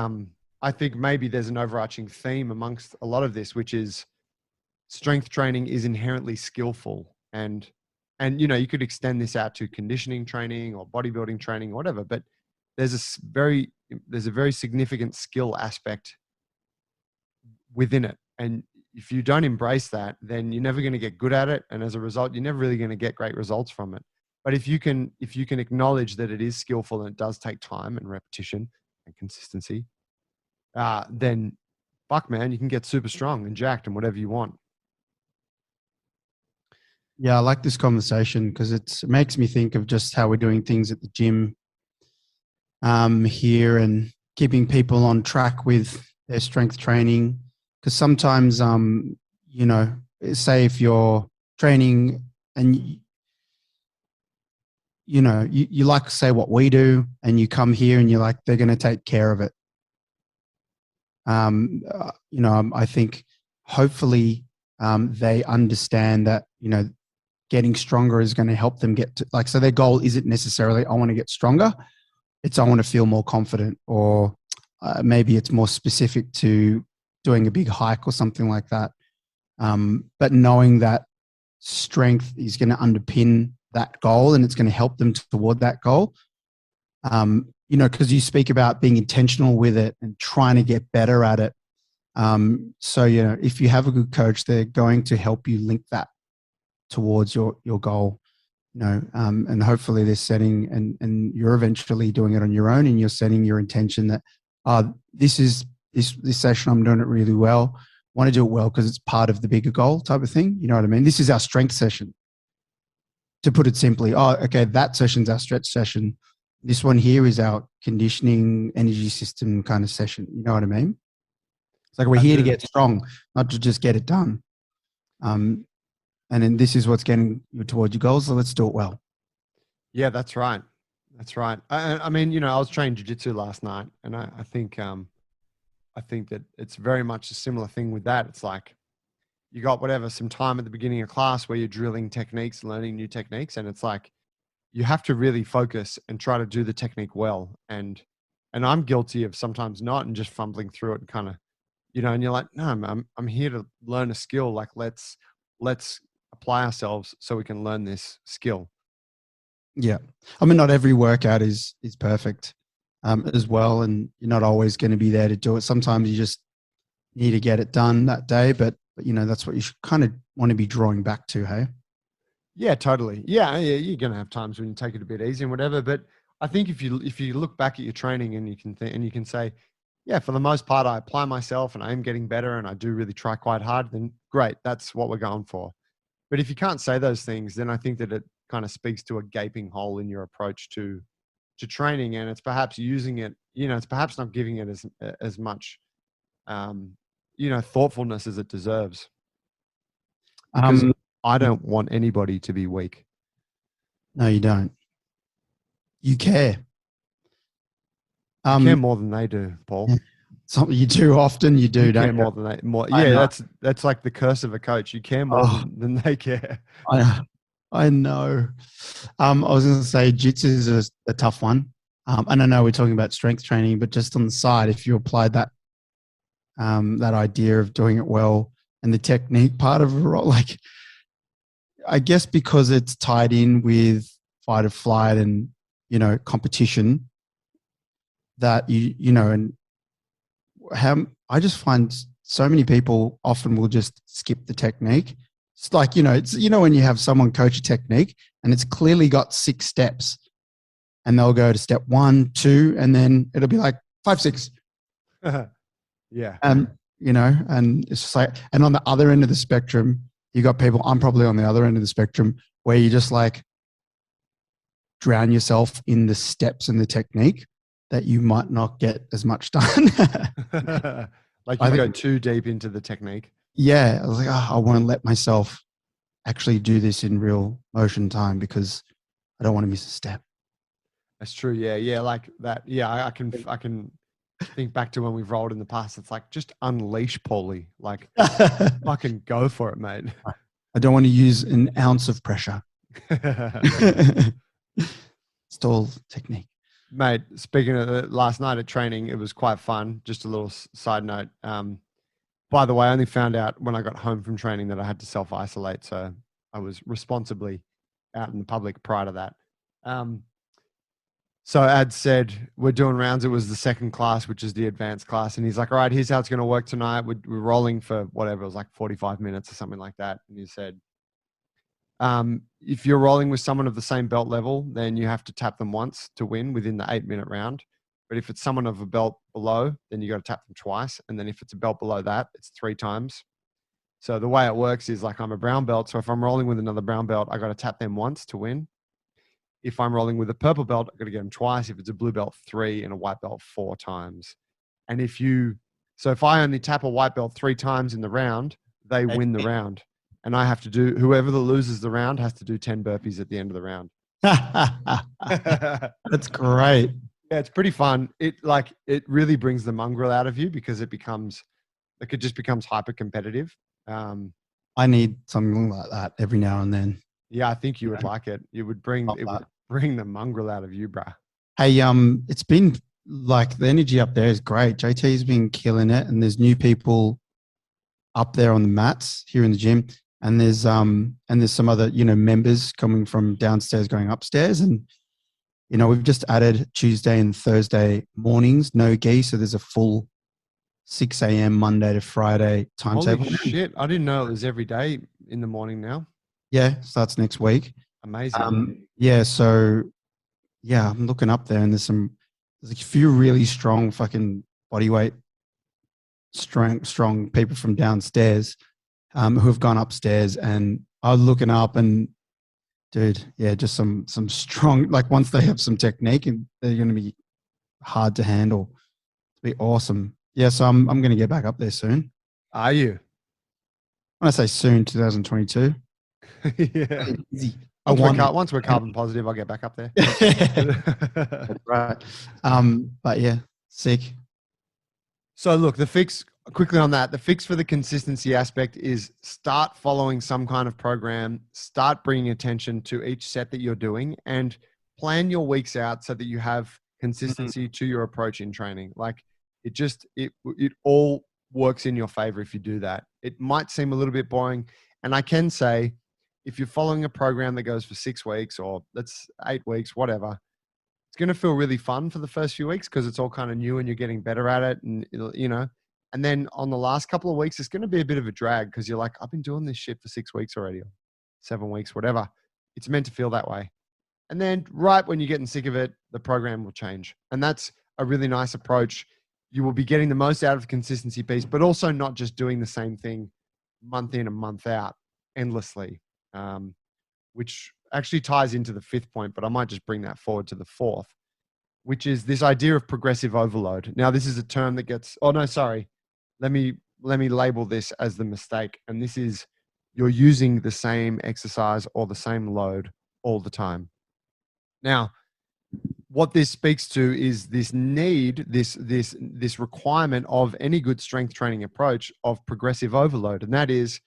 I think maybe there's an overarching theme amongst a lot of this, which is strength training is inherently skillful, and you could extend this out to conditioning training or bodybuilding training or whatever, but there's a very significant skill aspect within it. And if you don't embrace that, then you're never going to get good at it. And as a result, you're never really going to get great results from it. But if you can acknowledge that it is skillful and it does take time and repetition and consistency, then fuck, man, you can get super strong and jacked and whatever you want. Yeah, I like this conversation because it makes me think of just how we're doing things at the gym here, and keeping people on track with their strength training. Because sometimes, say if you're training and you like to say what we do, and you come here and you're like, they're going to take care of it. I think hopefully they understand that, getting stronger is going to help them get to, like, so their goal isn't necessarily, I want to get stronger. It's, I want to feel more confident, or maybe it's more specific to doing a big hike or something like that. But knowing that strength is going to underpin that goal and it's going to help them toward that goal. Because you speak about being intentional with it and trying to get better at it. So, if you have a good coach, they're going to help you link that towards your goal, and hopefully they're setting, and you're eventually doing it on your own, and you're setting your intention that, this session, I'm doing it really well. I want to do it well because it's part of the bigger goal type of thing. You know what I mean? This is our strength session. To put it simply, okay, that session's our stretch session. This one here is our conditioning energy system kind of session. You know what I mean? It's like we're here to get strong, not to just get it done. And then this is what's getting you towards your goals. So let's do it well. Yeah, that's right. That's right. I mean, you know, I was training jiu-jitsu last night, and I think that it's very much a similar thing with that. It's like you got whatever some time at the beginning of class where you're drilling techniques, learning new techniques, and it's like you have to really focus and try to do the technique well. And I'm guilty of sometimes not and just fumbling through it and kind of, you know, and you're like, no, I'm here to learn a skill. Like let's apply ourselves so we can learn this skill. Yeah. I mean, not every workout is perfect as well. And you're not always going to be there to do it. Sometimes you just need to get it done that day. But you know, that's what you should kind of want to be drawing back to, hey? Yeah, totally. Yeah, you're gonna have times when you take it a bit easy and whatever. But I think if you look back at your training and you can and you can say, yeah, for the most part, I apply myself and I am getting better and I do really try quite hard, then great, that's what we're going for. But if you can't say those things, then I think that it kind of speaks to a gaping hole in your approach to training, and it's perhaps using it. You know, it's perhaps not giving it as much, um, you know, thoughtfulness as it deserves. Because Um, I don't want anybody to be weak. no, you don't. You care. You care more than they do, Paul. Something you do often. You do, You don't care you? more than they more. Yeah, that's like the curse of a coach. You care more than they care. I know. I was going to say jiu-jitsu is a tough one. And I know we're talking about strength training, but just on the side, if you applied that that idea of doing it well and the technique part of it, like I guess because it's tied in with fight or flight and you know competition, that you know, and how I just find so many people often will just skip the technique. It's like, you know, it's, you know, when you have someone coach a technique and it's clearly got 6 steps and they'll go to step 1, 2, and then it'll be like 5, 6. Yeah. And, you know, and it's just like, and on the other end of the spectrum, you got people, I'm probably on the other end of the spectrum where you just like drown yourself in the steps and the technique that you might not get as much done. Like you go too deep into the technique. Yeah. I was like, oh, I won't let myself actually do this in real motion time because I don't want to miss a step. That's true. Yeah. Yeah. Like that. Yeah. I can think back to when we've rolled in the past. It's like, just unleash Paulie. Like fucking go for it, mate. I don't want to use an ounce of pressure. Stall technique. Mate, speaking of last night at training, it was quite fun. Just a little side note. By the way, I only found out when I got home from training that I had to self-isolate. So I was responsibly out in the public prior to that. So Ad said, we're doing rounds. It was the second class, which is the advanced class. And he's like, all right, here's how it's going to work tonight. We're rolling for whatever. It was like 45 minutes or something like that. And he said, if you're rolling with someone of the same belt level, then you have to tap them once to win within the 8-minute round. But if it's someone of a belt below, then you got to tap them twice. And then if it's a belt below that, it's 3 times. So the way it works is like I'm a brown belt. So if I'm rolling with another brown belt, I got to tap them once to win. If I'm rolling with a purple belt, I got to get them twice. If it's a blue belt, 3, and a white belt, 4 times. And if I only tap a white belt 3 times in the round, they win the round. And I have to do, whoever loses the round has to do 10 burpees at the end of the round. That's great. Yeah, it's pretty fun. It really brings the mongrel out of you because it just becomes hyper competitive. I need something like that every now and then. Yeah, I think you would like it. Would bring the mongrel out of you, bruh. Hey, it's been like the energy up there is great. JT's been killing it, and there's new people up there on the mats here in the gym. And there's some other, you know, members coming from downstairs going upstairs. And, you know, we've just added Tuesday and Thursday mornings, no gi. So there's a full 6 a.m. Monday to Friday timetable. Holy shit. I didn't know it was every day in the morning now. Yeah. Starts next week. Amazing. Yeah. So yeah, I'm looking up there and there's a few really strong fucking bodyweight, strong people from downstairs. Who have gone upstairs, and I was looking up and dude, yeah, just some strong, like once they have some technique and they're going to be hard to handle. It'll be awesome. Yeah. So I'm going to get back up there soon. Are you? When I say soon, 2022. Yeah. Easy. Once we're carbon positive, I'll get back up there. That's right. But yeah, sick. So look, the fix quickly on that, the fix for the consistency aspect is start following some kind of program, start bringing attention to each set that you're doing, and plan your weeks out so that you have consistency to your approach in training. Like it all works in your favor if you do that. It might seem a little bit boring. And I can say, if you're following a program that goes for 6 weeks or that's 8 weeks, whatever, it's going to feel really fun for the first few weeks because it's all kind of new and you're getting better at it. And, and then on the last couple of weeks, it's going to be a bit of a drag because you're like, I've been doing this shit for 6 weeks already, or 7 weeks, whatever. It's meant to feel that way. And then right when you're getting sick of it, the program will change. And that's a really nice approach. You will be getting the most out of the consistency piece, but also not just doing the same thing month in and month out endlessly, which actually ties into the 5th point, but I might just bring that forward to the 4th, which is this idea of progressive overload. Now, this is a term that gets, let me label this as the mistake. And this is you're using the same exercise or the same load all the time. Now, what this speaks to is this need, this requirement of any good strength training approach of progressive overload. And that is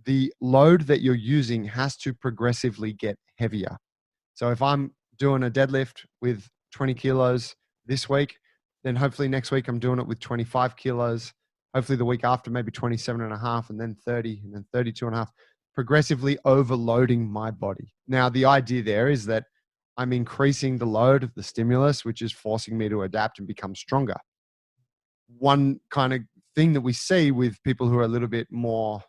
the load that you're using has to progressively get heavier. So if I'm doing a deadlift with 20 kilos this week, then hopefully next week I'm doing it with 25 kilos. Hopefully the week after, maybe 27 and a half, and then 30, and then 32 and a half, progressively overloading my body. Now, the idea there is that I'm increasing the load of the stimulus, which is forcing me to adapt and become stronger. One kind of thing that we see with people who are a little bit more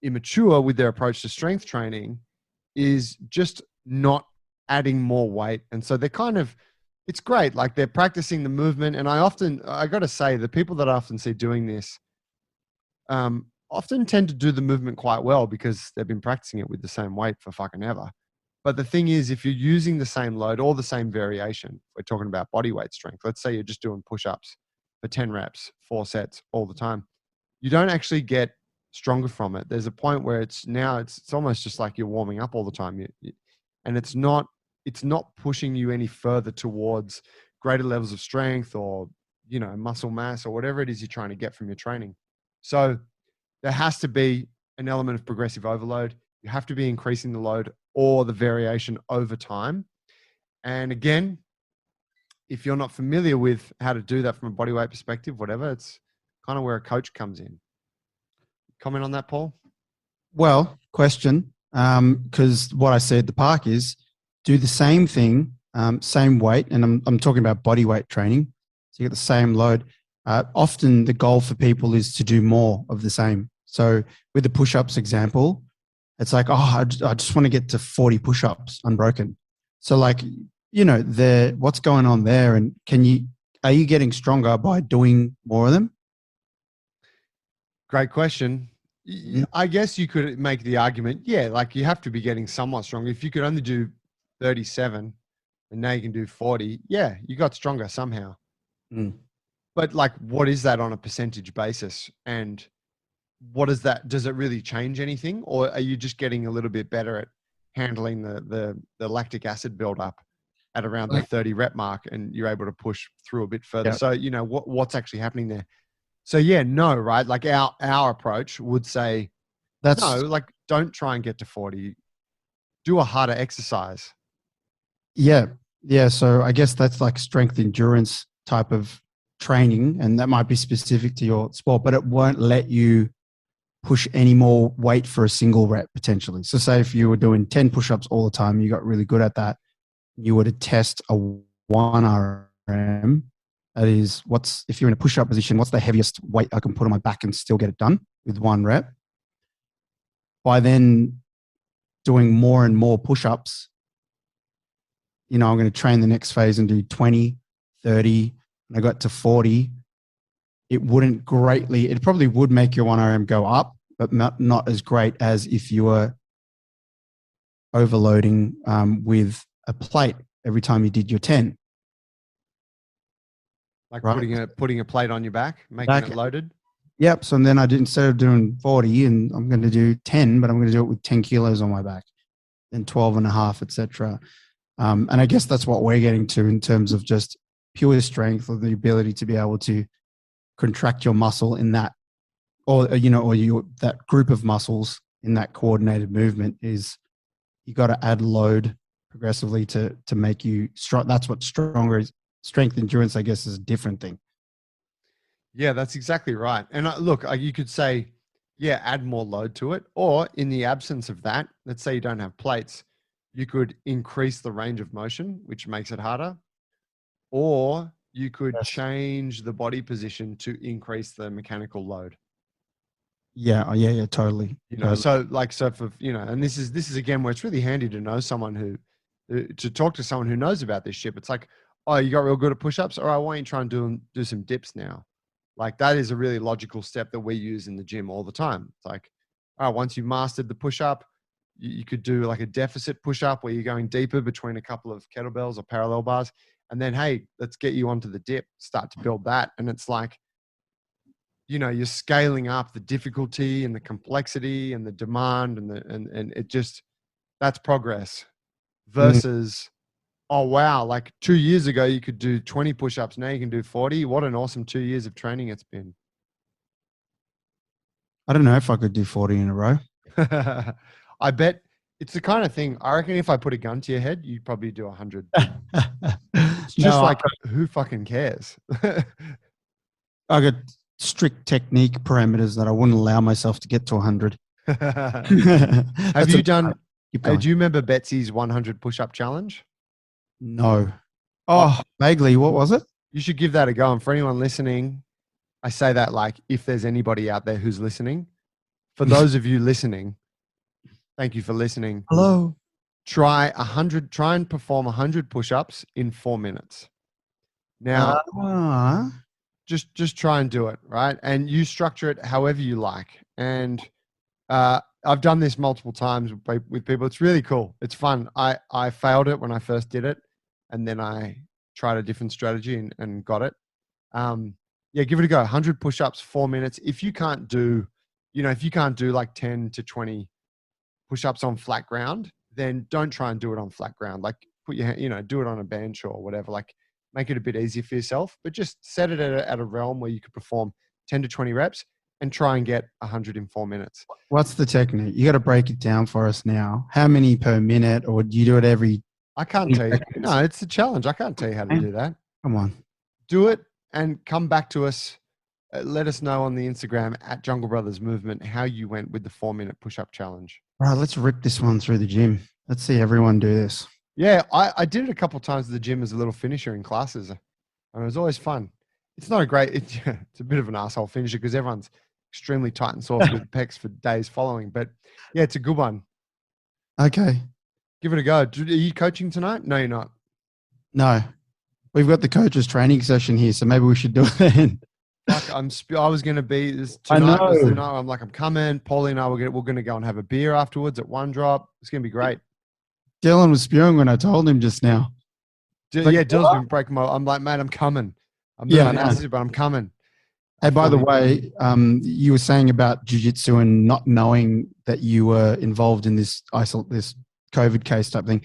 immature with their approach to strength training is just not adding more weight. And so they're it's great. Like they're practicing the movement. And I got to say, the people that I often see doing this often tend to do the movement quite well because they've been practicing it with the same weight for fucking ever. But the thing is, if you're using the same load or the same variation, we're talking about body weight strength. Let's say you're just doing push-ups for 10 reps, 4 sets all the time. You don't actually get stronger from it. There's a point where it's almost just like you're warming up all the time. And it's not pushing you any further towards greater levels of strength or, muscle mass or whatever it is you're trying to get from your training. So there has to be an element of progressive overload. You have to be increasing the load or the variation over time. And again, if you're not familiar with how to do that from a body weight perspective, whatever, it's kind of where a coach comes in. Comment on that, Paul? Well, question, because what I said at the park is do the same thing, same weight, and I'm talking about body weight training. So you get the same load. Often the goal for people is to do more of the same. So with the push-ups example, it's like, I just want to get to 40 push-ups unbroken. So like, what's going on there? And are you getting stronger by doing more of them? Great question. I guess you could make the argument, like you have to be getting somewhat stronger. If you could only do 37 and now you can do 40, you got stronger somehow. But like, what is that on a percentage basis? And what is that? Does it really change anything? Or are you just getting a little bit better at handling the lactic acid buildup at around the 30 rep mark and you're able to push through a bit further? Yep. So, what's actually happening there? So no, right? Like our approach would say, don't try and get to 40. Do a harder exercise. Yeah. So I guess that's like strength endurance type of training, and that might be specific to your sport, but it won't let you push any more weight for a single rep potentially. So say if you were doing 10 push-ups all the time, you got really good at that, you were to test a 1 RM. That is, if you're in a push-up position, what's the heaviest weight I can put on my back and still get it done with 1 rep? By then doing more and more push-ups, I'm going to train the next phase and do 20, 30, and I got to 40. It probably would make your 1 RM go up, but not as great as if you were overloading with a plate every time you did your 10. Like right? putting a plate on your back, making it loaded? Yep. So then instead of doing 40 and I'm going to do 10, but I'm going to do it with 10 kilos on my back. then 12 and a half, etc. And I guess that's what we're getting to in terms of just pure strength, or the ability to be able to contract your muscle in that, or that group of muscles in that coordinated movement. Is you got to add load progressively to make you strong. That's what stronger is. Strength endurance, I guess, is a different thing. Yeah, that's exactly right. And look, you could say, yeah, add more load to it. Or in the absence of that, let's say you don't have plates, you could increase the range of motion, which makes it harder. Or you could change the body position to increase the mechanical load. Yeah, totally. So for, and this is again where it's really handy to know someone to talk to someone who knows about this shit. It's like, oh, you got real good at push-ups. All right, why don't you try and do some dips now? Like that is a really logical step that we use in the gym all the time. It's like, all right, once you've mastered the push-up, you could do like a deficit push-up where you're going deeper between a couple of kettlebells or parallel bars. And then, hey, let's get you onto the dip, start to build that. And it's like, you're scaling up the difficulty and the complexity and the demand and it just, that's progress versus, oh, wow, like 2 years ago, you could do 20 push-ups. Now you can do 40. What an awesome 2 years of training it's been. I don't know if I could do 40 in a row. I bet it's the kind of thing, I reckon if I put a gun to your head, you'd probably do 100. Who fucking cares? I got strict technique parameters that I wouldn't allow myself to get to 100. Have you done, do you remember Betsy's 100 push-up challenge? No. Oh, vaguely. What was it? You should give that a go. And for anyone listening, I say that like if there's anybody out there who's listening, for those of you listening, thank you for listening. Hello. Try and perform 100 push-ups in 4 minutes. Now, just try and do it, right? And you structure it however you like. And I've done this multiple times with people. It's really cool. It's fun. I failed it when I first did it. And then I tried a different strategy and got it. Give it a go. 100 push-ups, 4 minutes. If you can't do like 10 to 20 push-ups on flat ground, then don't try and do it on flat ground. Like put your hand, do it on a bench or whatever. Like make it a bit easier for yourself, but just set it at a realm where you could perform 10 to 20 reps and try and get 100 in 4 minutes. What's the technique? You got to break it down for us now. How many per minute, or do you do it every? I can't tell you. No, it's a challenge. I can't tell you how to do that. Come on. Do it and come back to us. Let us know on the Instagram at Jungle Brothers Movement how you went with the 4 minute push-up challenge. All right, let's rip this one through the gym. Let's see everyone do this. Yeah, I did it a couple of times at the gym as a little finisher in classes. And it was always fun. It's not a great, it's a bit of an asshole finisher because everyone's extremely tight and soft with pecs for days following. But yeah, it's a good one. Okay. Give it a go. Are you coaching tonight? No, you're not. No. We've got the coaches training session here, so maybe we should do it then. Fuck, I was going to be this tonight. Was the night. I'm like, I'm coming. Paulie and I we're going to go and have a beer afterwards at One Drop. It's going to be great. Dylan was spewing when I told him just now. Dylan's been breaking my. I'm like, man, I'm coming. I'm massive, but I'm coming. Hey, by the way, you were saying about jiu-jitsu and not knowing that you were involved in this COVID case type thing.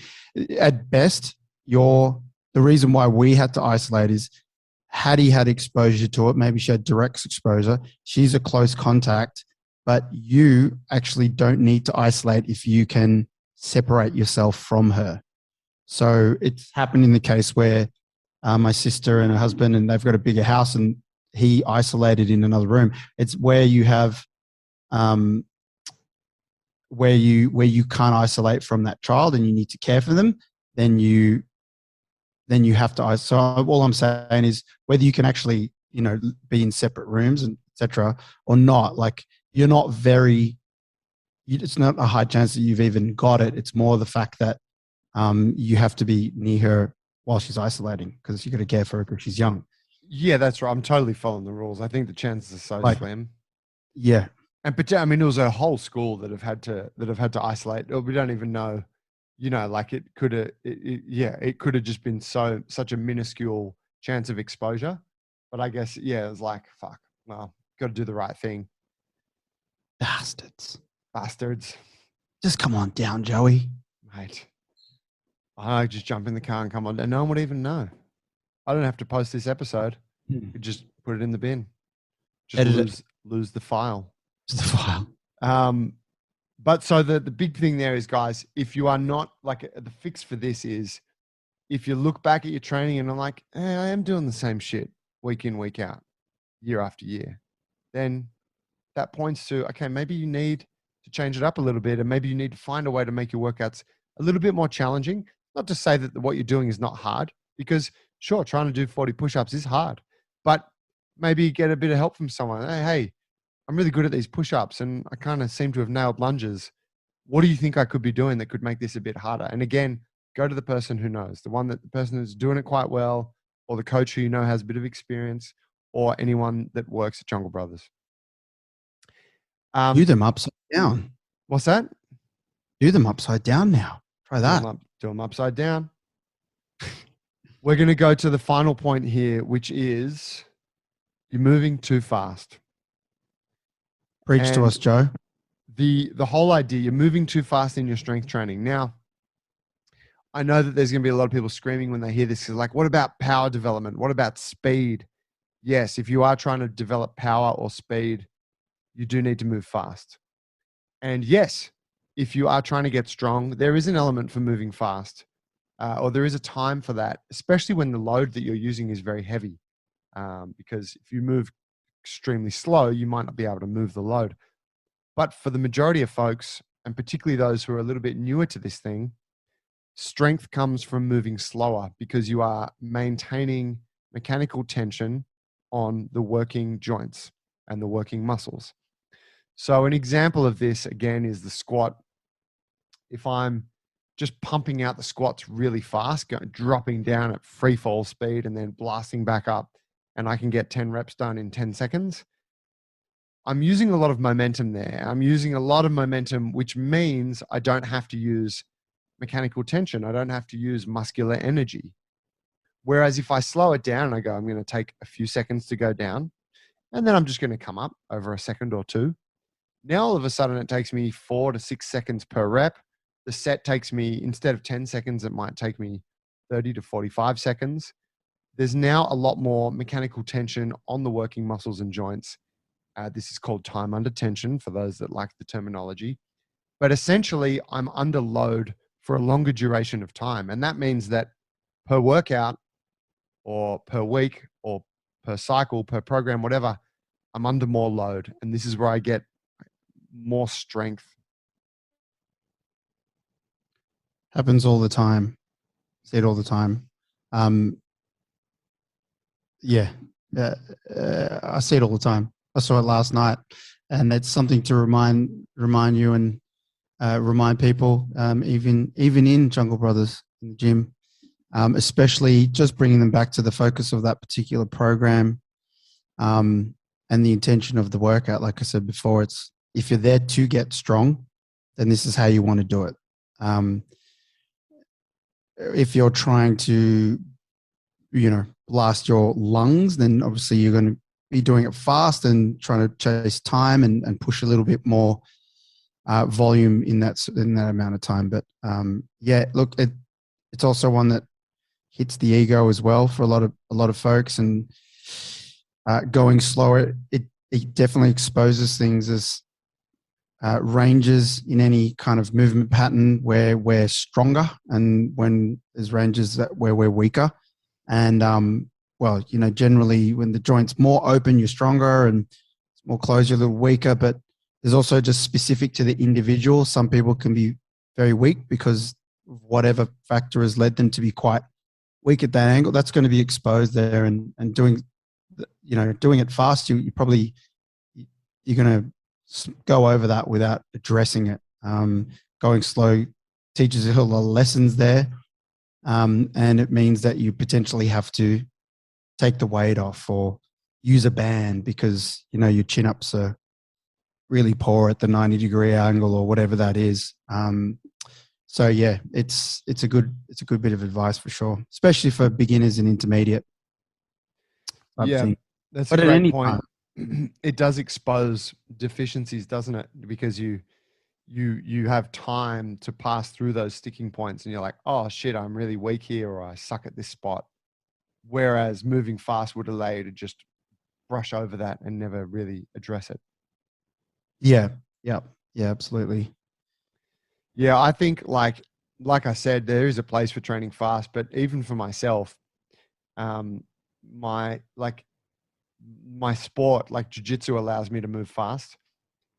At best, the reason why we had to isolate is Hattie had exposure to it. Maybe she had direct exposure. She's a close contact, but you actually don't need to isolate if you can separate yourself from her. So it's happened in the case where my sister and her husband, and they've got a bigger house, and he isolated in another room. It's where you have, where you can't isolate from that child and you need to care for them, then you have to isolate. So all I'm saying is whether you can actually, be in separate rooms and etc. or not, like you're not it's not a high chance that you've even got it. It's more the fact that you have to be near her while she's isolating because you got to care for her because she's young. Yeah, that's right. I'm totally following the rules. I think the chances are so slim. Yeah. And I mean, it was a whole school that have had to isolate. We don't even know, like it could have just been such a minuscule chance of exposure. But I guess, it was like, fuck, well, got to do the right thing. Bastards. Bastards. Just come on down, Joey. Mate, I just jump in the car and come on, and no one would even know. I don't have to post this episode. You just put it in the bin. Just lose the file. Just the file. But so the big thing there is, guys, if you are not like, the fix for this is, if you look back at your training and I'm like, I am doing the same shit week in, week out, year after year, then that points to, okay, maybe you need to change it up a little bit, and maybe you need to find a way to make your workouts a little bit more challenging. Not to say that what you're doing is not hard, because sure, trying to do 40 push-ups is hard, but maybe get a bit of help from someone. Hey, I'm really good at these push-ups and I kind of seem to have nailed lunges. What do you think I could be doing that could make this a bit harder? And again, go to the person who knows, the person who's doing it quite well, or the coach who you know has a bit of experience, or anyone that works at Jungle Brothers. Do them upside down. What's that? Do them upside down now. Try that. Do them upside down. We're going to go to the final point here, which is you're moving too fast. Preach to us, Joe. The whole idea, you're moving too fast in your strength training. Now, I know that there's going to be a lot of people screaming when they hear this. Like, what about power development? What about speed? Yes, if you are trying to develop power or speed, you do need to move fast. And yes, if you are trying to get strong, there is an element for moving fast, or there is a time for that, especially when the load that you're using is very heavy. Because if you move extremely slow, you might not be able to move the load. But for the majority of folks, and particularly those who are a little bit newer to this thing, strength comes from moving slower, because you are maintaining mechanical tension on the working joints and the working muscles. So an example of this, again, is the squat. If I'm just pumping out the squats really fast, dropping down at free fall speed and then blasting back up, and I can get 10 reps done in 10 seconds, I'm using a lot of momentum there. I'm using a lot of momentum, which means I don't have to use mechanical tension. I don't have to use muscular energy. Whereas if I slow it down and I go, I'm going to take a few seconds to go down, and then I'm just going to come up over a second or two. Now, all of a sudden, it takes me 4 to 6 seconds per rep. The set takes me, instead of 10 seconds, it might take me 30 to 45 seconds. There's now a lot more mechanical tension on the working muscles and joints. This is called time under tension for those that like the terminology. But essentially, I'm under load for a longer duration of time. And that means that per workout or per week or per cycle, per program, whatever, I'm under more load. And this is where I get more strength. Happens all the time. See it all the time. I see it all the time. I saw it last night, and it's something to remind you and remind people, even in Jungle Brothers in the gym, especially just bringing them back to the focus of that particular program, and the intention of the workout. Like I said before, it's, if you're there to get strong, then this is how you want to do it. If you're trying to, blast your lungs, then obviously you're going to be doing it fast and trying to chase time and push a little bit more volume in that amount of time. But look, it's also one that hits the ego as well for a lot of folks, and going slower, it definitely exposes things as ranges in any kind of movement pattern where we're stronger, and when there's ranges where we're weaker. And generally when the joint's more open, you're stronger, and it's more closed, you're a little weaker. But there's also just specific to the individual. Some people can be very weak because whatever factor has led them to be quite weak at that angle. That's going to be exposed there, and doing it fast, you're going to go over that without addressing it. Going slow teaches you a lot of lessons there. And it means that you potentially have to take the weight off or use a band because, your chin-ups are really poor at the 90-degree angle or whatever that is. It's a good bit of advice for sure, especially for beginners and intermediate. That's a great point. It does expose deficiencies, doesn't it? Because you you have time to pass through those sticking points, and you're like, oh shit, I'm really weak here, or I suck at this spot. Whereas moving fast would allow you to just brush over that and never really address it. Yeah. Yeah. Yeah. Absolutely. Yeah, I think like I said, there is a place for training fast, but even for myself, um, my like my sport, like jiu-jitsu, allows me to move fast.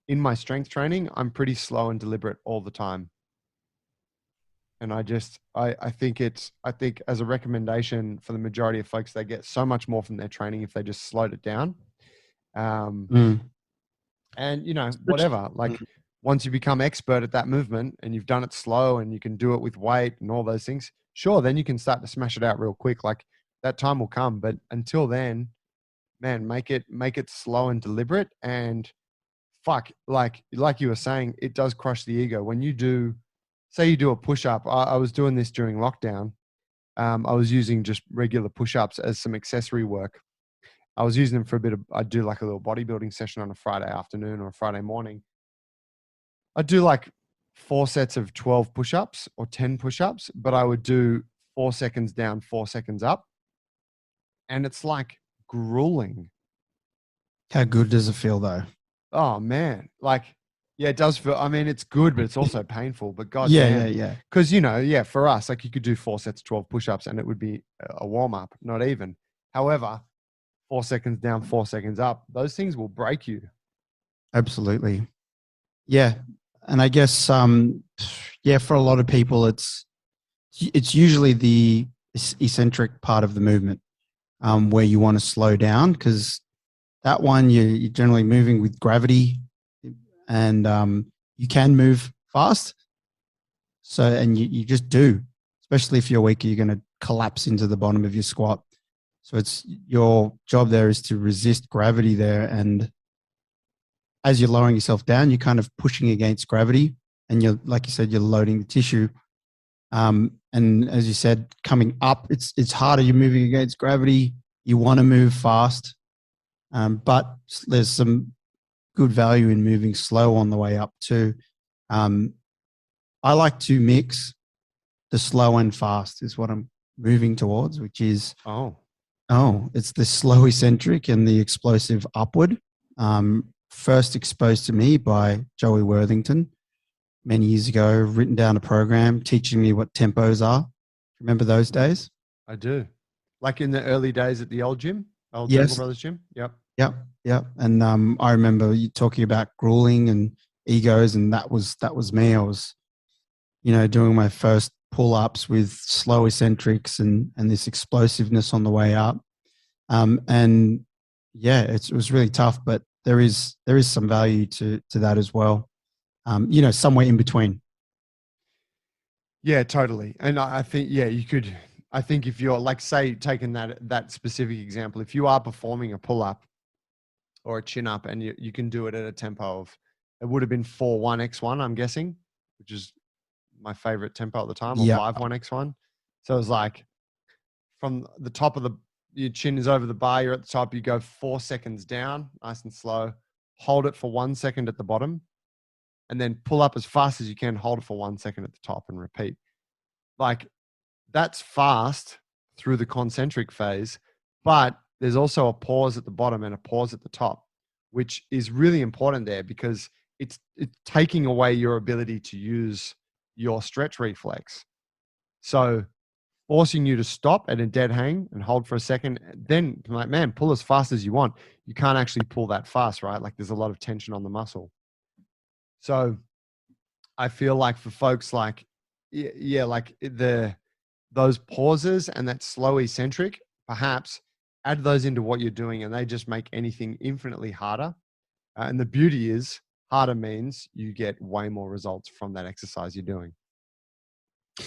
In my strength training, I'm pretty slow and deliberate all the time. And I think as a recommendation for the majority of folks, they get so much more from their training if they just slowed it down. Um, Mm. and you know, Which- whatever, like once you become expert at that movement and you've done it slow and you can do it with weight and all those things, sure, then you can start to smash it out real quick. Like that time will come. But until then, man, make it slow and deliberate. And fuck, like you were saying, it does crush the ego when you do. Say you do a push up. I was doing this during lockdown. I was using just regular push ups as some accessory work. I was using them for a bit of. I'd do like a little bodybuilding session on a Friday afternoon or a Friday morning. I'd do like 4 sets of 12 push ups or 10 push ups, but I would do 4 seconds down, 4 seconds up. And it's like grueling. How good does it feel though? Oh man, like yeah, it does feel. I mean, it's good, but it's also painful. But Yeah. goddamn, Yeah. Yeah. because you know, yeah, for us, like you could do 4 sets, 12 push-ups, and it would be a warm up, not even. However, 4 seconds down, 4 seconds up, those things will break you. Absolutely. Yeah. And I guess, yeah, for a lot of people, it's usually the eccentric part of the movement where you want to slow down because that one you're generally moving with gravity and you can move fast. So, and you just do, especially if you're weaker, you're going to collapse into the bottom of your squat. So it's your job there is to resist gravity there. And as you're lowering yourself down, you're kind of pushing against gravity and you're, like you said, you're loading the tissue. And as you said, coming up, it's harder. You're moving against gravity. You want to move fast. But there's some good value in moving slow on the way up too. I like to mix the slow and fast is what I'm moving towards, which is, it's the slow eccentric and the explosive upward. First exposed to me by Joey Worthington many years ago, written down a program teaching me what tempos are. Remember those days? I do. Like in the early days at the old gym, old Yes. Jungle Brothers gym. Yep. Yep. And I remember you talking about grueling and egos, and that was me. I was, doing my first pull-ups with slow eccentrics and this explosiveness on the way up. And yeah, it was really tough, but there is some value to that as well. Somewhere in between. Yeah, totally. And I think, yeah, you could, I think if you're like, say, taking that specific example, if you are performing a pull up or a chin up and you can do it at a tempo of, it would have been 4-1x1, I'm guessing, which is my favorite tempo at the time, or 5-1x1. So it was like from the top of your chin is over the bar, you're at the top, you go 4 seconds down, nice and slow, hold it for 1 second at the bottom, and then pull up as fast as you can, hold it for 1 second at the top and repeat. Like that's fast through the concentric phase, but there's also a pause at the bottom and a pause at the top, which is really important there because it's taking away your ability to use your stretch reflex. So forcing you to stop at a dead hang and hold for a second, then like, man, pull as fast as you want. You can't actually pull that fast, right? Like there's a lot of tension on the muscle. So I feel like for folks like, yeah, like those pauses and that slow eccentric, perhaps add those into what you're doing and they just make anything infinitely harder. And the beauty is harder means you get way more results from that exercise you're doing.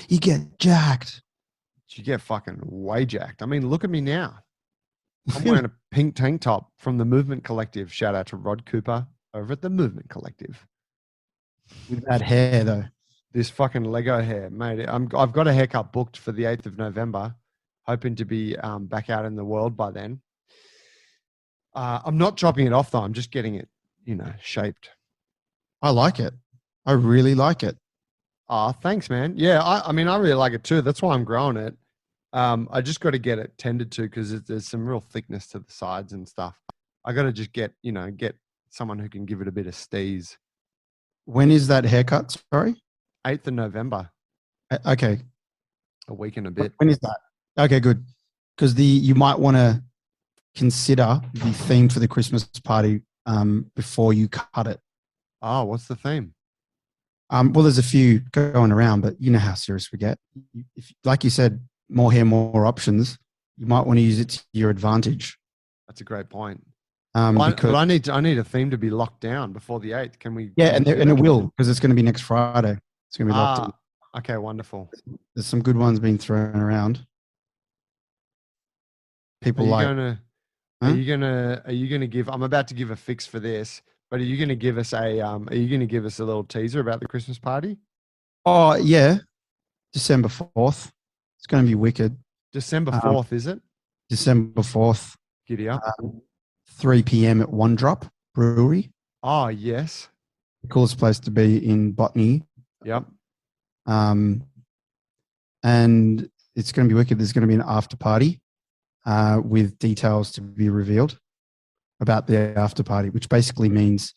You get jacked. You get fucking way jacked. I mean, look at me now. I'm wearing a pink tank top from the Movement Collective. Shout out to Rod Cooper over at the Movement Collective. With that hair though. This fucking Lego hair, mate. I've got a haircut booked for the 8th of November, hoping to be back out in the world by then. I'm not chopping it off though. I'm just getting it, shaped. I like it. I really like it. Oh, thanks, man. Yeah, I mean, I really like it too. That's why I'm growing it. I just got to get it tended to because there's some real thickness to the sides and stuff. I got to just get someone who can give it a bit of steeze. When is that haircut? Sorry. 8th of November, Okay. a week and a bit. When is that? Okay, good. Because you might want to consider the theme for the Christmas party before you cut it. Oh, what's the theme? Well, there's a few going around, but you know how serious we get. If, like you said, more hair, more options. You might want to use it to your advantage. That's a great point. Because, But I need a theme to be locked down before the 8th. Can we? yeah, can we do and it that? will because it's going to be next Friday. It's going to be locked in. Okay, wonderful. There's some good ones being thrown around. People like. Are Huh? you gonna give? I'm about to give a fix for this, but are you gonna give us Are you gonna give us a little teaser about the Christmas party? Oh yeah, December 4th. It's going to be wicked. December 4th, is it? December 4th, Giddy up. 3 p.m. at One Drop Brewery. Oh yes. The coolest place to be in Botany. Yep. And it's going to be wicked. There's going to be an after party with details to be revealed about the after party, which basically means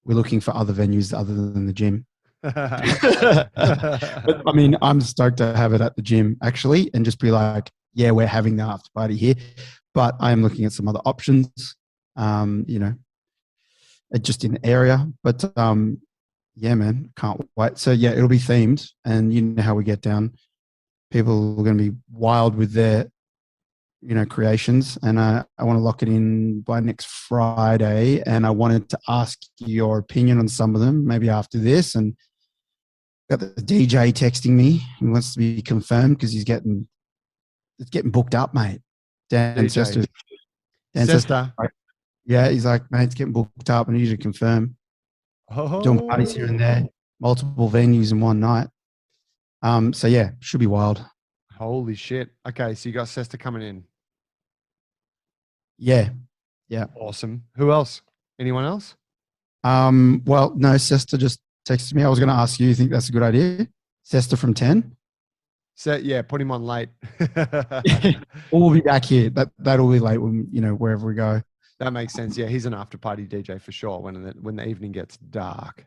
we're looking for other venues other than the gym. But, I mean, I'm stoked to have it at the gym actually and just be like, yeah, we're having the after party here. But I am looking at some other options, just in the area. But yeah, man, can't wait. So yeah, it'll be themed, and you know how we get down. People are going to be wild with their, creations, and I want to lock it in by next Friday. And I wanted to ask your opinion on some of them, maybe after this. And got the DJ texting me. He wants to be confirmed because it's getting booked up, mate. Dan DJ. Sester. Yeah, he's like, mate, it's getting booked up. I need you to confirm. Doing parties here and there, multiple venues in one night. So yeah, should be wild. Holy shit. Okay, so you got Sesta coming in. Yeah. Awesome. Who else? Anyone else? Well, no, Sesta just texted me. I was going to ask you think that's a good idea? Sesta from 10? So yeah, put him on late. We'll be back here. That'll be late when, wherever we go. That makes sense. Yeah, he's an after party DJ for sure when the evening gets dark.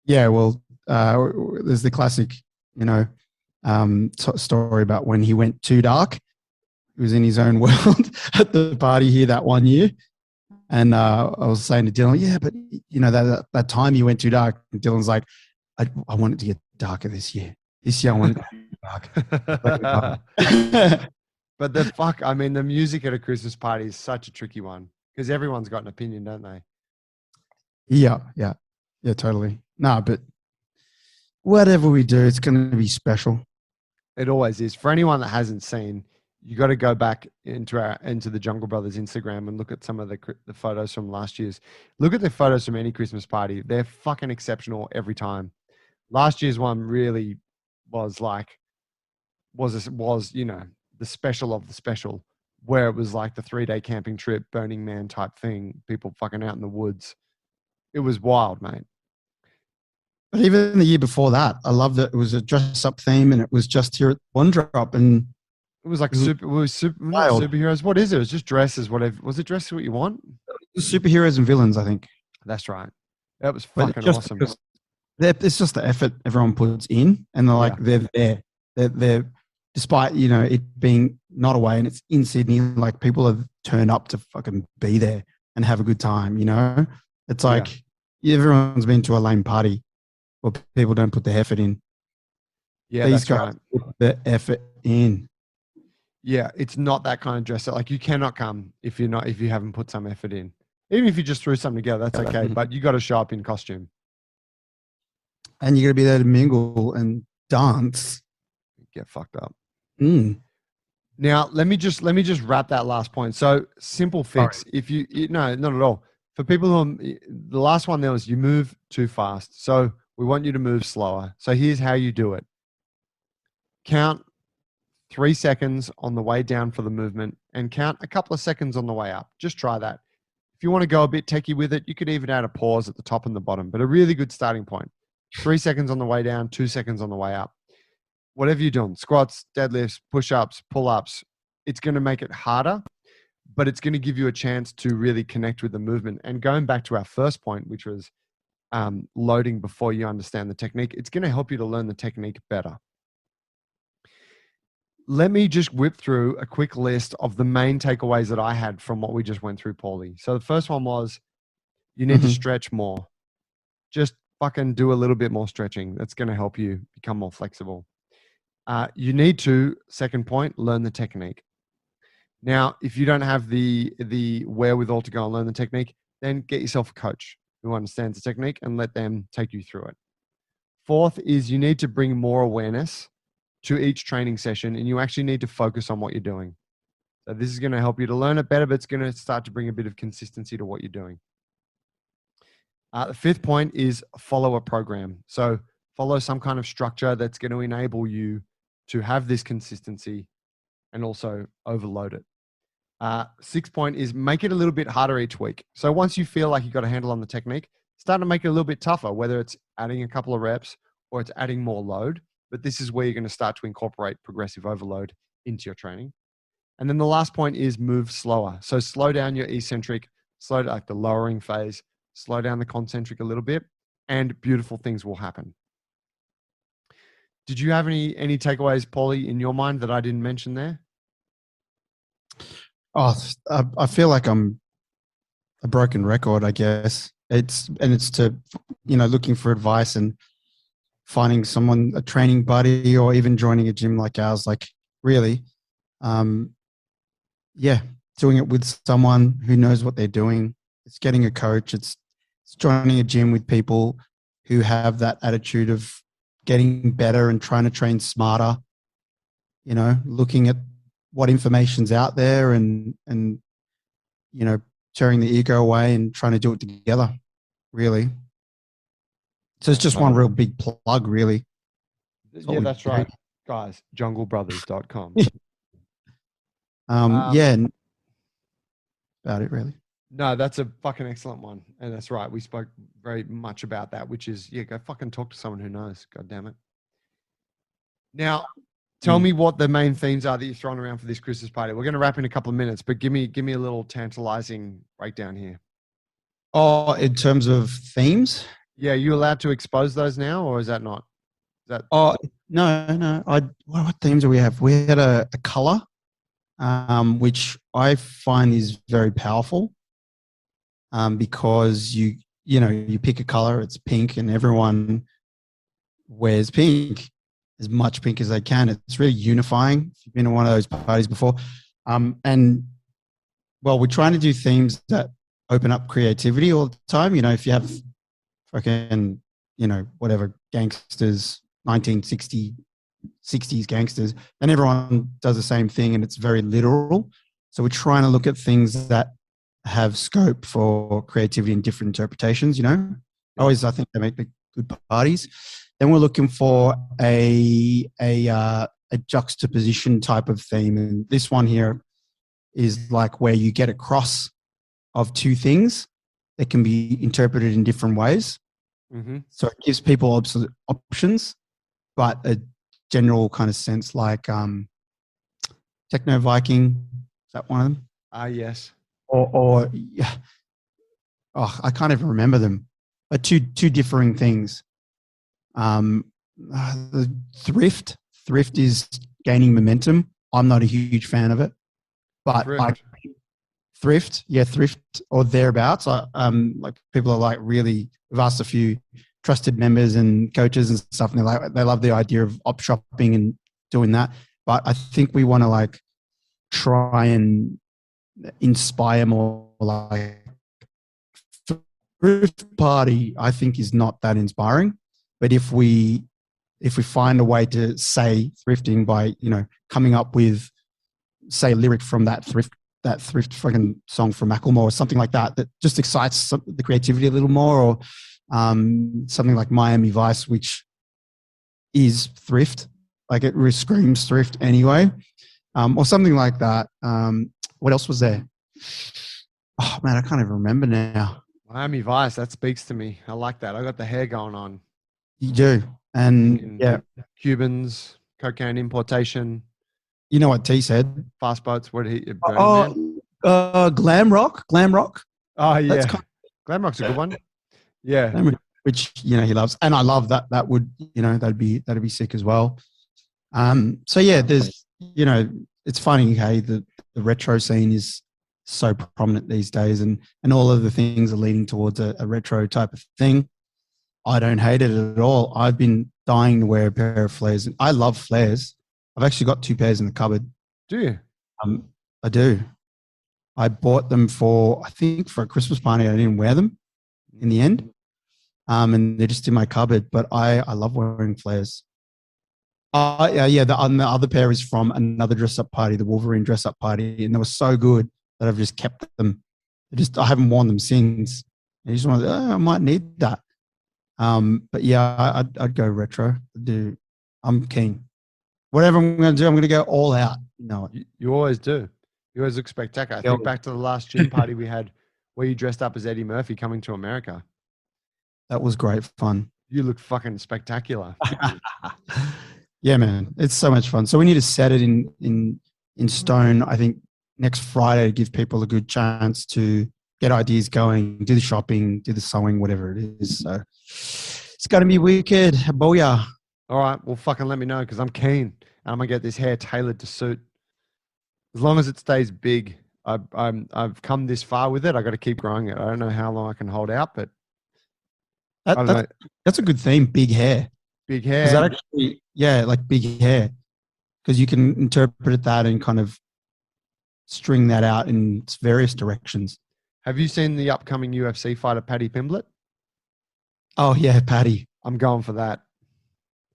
Yeah, well, there's the classic, story about when he went too dark. He was in his own world at the party here that one year. And I was saying to Dylan, yeah, but that time you went too dark. And Dylan's like, I want it to get darker this year. This year I want it to be dark. But the music at a Christmas party is such a tricky one because everyone's got an opinion, don't they? Yeah, totally. No, but whatever we do, it's going to be special. It always is. For anyone that hasn't seen, you got to go back into the Jungle Brothers Instagram and look at some of the photos from last year's. Look at the photos from any Christmas party. They're fucking exceptional every time. Last year's one really was the special of the special, where it was like the 3-day camping trip, Burning Man type thing, people fucking out in the woods. It was wild, mate. But even the year before that, I love that it was a dress-up theme and it was just here at One Drop, and it was like superheroes. What is it? It was just dresses. Whatever. Was it dresses what you want? Superheroes and villains, I think. That's right. That was fucking awesome. It's just the effort everyone puts in, and they're there. They're despite it being not away and it's in Sydney, like people have turned up to fucking be there and have a good time. It's like everyone's been to a lame party where people don't put the effort in. Yeah, these that's guys right. put the effort in. Yeah, it's not that kind of dress up. Like you cannot come if you haven't put some effort in. Even if you just threw something together, that's okay. But you got to show up in costume. And you got to be there to mingle and dance. Get fucked up. Now let me just wrap that last point. So simple fix. Sorry. No, not at all. For people the last one there was you move too fast. So we want you to move slower. So here's how you do it. Count 3 seconds on the way down for the movement and count a couple of seconds on the way up. Just try that. If you want to go a bit techie with it, you could even add a pause at the top and the bottom, but a really good starting point. 3 seconds on the way down, 2 seconds on the way up. Whatever you're doing, squats, deadlifts, push-ups, pull-ups, it's going to make it harder, but it's going to give you a chance to really connect with the movement. And going back to our first point, which was loading before you understand the technique, it's going to help you to learn the technique better. Let me just whip through a quick list of the main takeaways that I had from what we just went through, Paulie. So the first one was you need to stretch more. Just fucking do a little bit more stretching. That's going to help you become more flexible. You need to, second point, learn the technique. Now, if you don't have the wherewithal to go and learn the technique, then get yourself a coach who understands the technique and let them take you through it. Fourth is you need to bring more awareness to each training session, and you actually need to focus on what you're doing. So this is going to help you to learn it better, but it's going to start to bring a bit of consistency to what you're doing. The fifth point is follow a program. So follow some kind of structure that's going to enable you to have this consistency and also overload it. Sixth point is make it a little bit harder each week. So once you feel like you've got a handle on the technique, start to make it a little bit tougher, whether it's adding a couple of reps or it's adding more load. But this is where you're going to start to incorporate progressive overload into your training. And then the last point is move slower. So slow down your eccentric, slow like the lowering phase, slow down the concentric a little bit, and beautiful things will happen. Did you have any takeaways, Paulie, in your mind that I didn't mention there? Oh, I feel like I'm a broken record, I guess. It's to, looking for advice and finding someone, a training buddy, or even joining a gym like ours. Like really, doing it with someone who knows what they're doing. It's getting a coach. It's joining a gym with people who have that attitude of getting better and trying to train smarter, looking at what information's out there and tearing the ego away and trying to do it together, really. So it's just one real big plug, really. Yeah, that's right. Guys, junglebrothers.com. About it, really. No, that's a fucking excellent one. And that's right. We spoke very much about that, which is, go fucking talk to someone who knows. God damn it. Now, tell me what the main themes are that you're throwing around for this Christmas party. We're going to wrap in a couple of minutes, but give me a little tantalizing breakdown here. Oh, in terms of themes? Yeah, are you allowed to expose those now, or is that not? Oh, no. What themes do we have? We had a color, which I find is very powerful, because you pick a color, it's pink, and everyone wears pink, as much pink as they can. It's really unifying. If you've been to one of those parties before, we're trying to do themes that open up creativity all the time. If you have fucking, whatever gangsters, 1960s gangsters, then everyone does the same thing and it's very literal. So we're trying to look at things that have scope for creativity and different interpretations, I think they make good parties. Then we're looking for a juxtaposition type of theme. And this one here is like where you get a cross of two things that can be interpreted in different ways. Mm-hmm. So it gives people options, but a general kind of sense, like Techno Viking. Is that one of them? Yes. Or I can't even remember them. But two differing things. The thrift is gaining momentum. I'm not a huge fan of it, but thrift or thereabouts. Like people are like really. We've asked a few trusted members and coaches and stuff, and they love the idea of op shopping and doing that. But I think we want to like try and inspire more. Like thrift party, I think is not that inspiring. But if we find a way to say thrifting by coming up with, say, a lyric from that thrift fucking song from Macklemore or something like that just excites the creativity a little more, or something like Miami Vice, which is thrift, like it screams thrift anyway, or something like that. What else was there? Oh man, I can't even remember now. Miami Vice, that speaks to me. I like that. I got the hair going on. You do, and Thinking yeah, Cubans, cocaine importation, you know what T said? fast boats. What did he? Burning Man. Glam rock, glam rock. Oh That's yeah, kind Glamrock's a good one. Yeah, of, which he loves, and I love that. That would that'd be sick as well. So yeah, there's it's funny, hey, the retro scene is so prominent these days, and all of the things are leading towards a retro type of thing. I don't hate it at all. I've been dying to wear a pair of flares. I love flares. I've actually got 2 pairs in the cupboard. do you? I do. I bought them I think for a Christmas party. I didn't wear them in the end. And they're just in my cupboard, but I love wearing flares. Yeah. The other pair is from another dress-up party, the Wolverine dress-up party, and they were so good that I've just kept them. I haven't worn them since. I just wanted, I might need that. But yeah, I'd go retro. I'm keen. Whatever I'm going to do, I'm going to go all out. You always do. You always look spectacular. I think back to the last gym party we had where you dressed up as Eddie Murphy coming to America. That was great fun. You look fucking spectacular. Yeah, man. It's so much fun. So we need to set it in stone, I think, next Friday to give people a good chance to get ideas going, do the shopping, do the sewing, whatever it is. So it's going to be wicked. Booyah. All right. Well, fucking let me know because I'm keen. I'm going to get this hair tailored to suit. As long as it stays big, I've come this far with it. I got to keep growing it. I don't know how long I can hold out, but that's a good theme. Big hair. Big hair. Is that actually, yeah, like big hair, because you can interpret that and kind of string that out in various directions. Have you seen the upcoming UFC fighter, Paddy Pimblett? Oh yeah, Paddy. I'm going for that.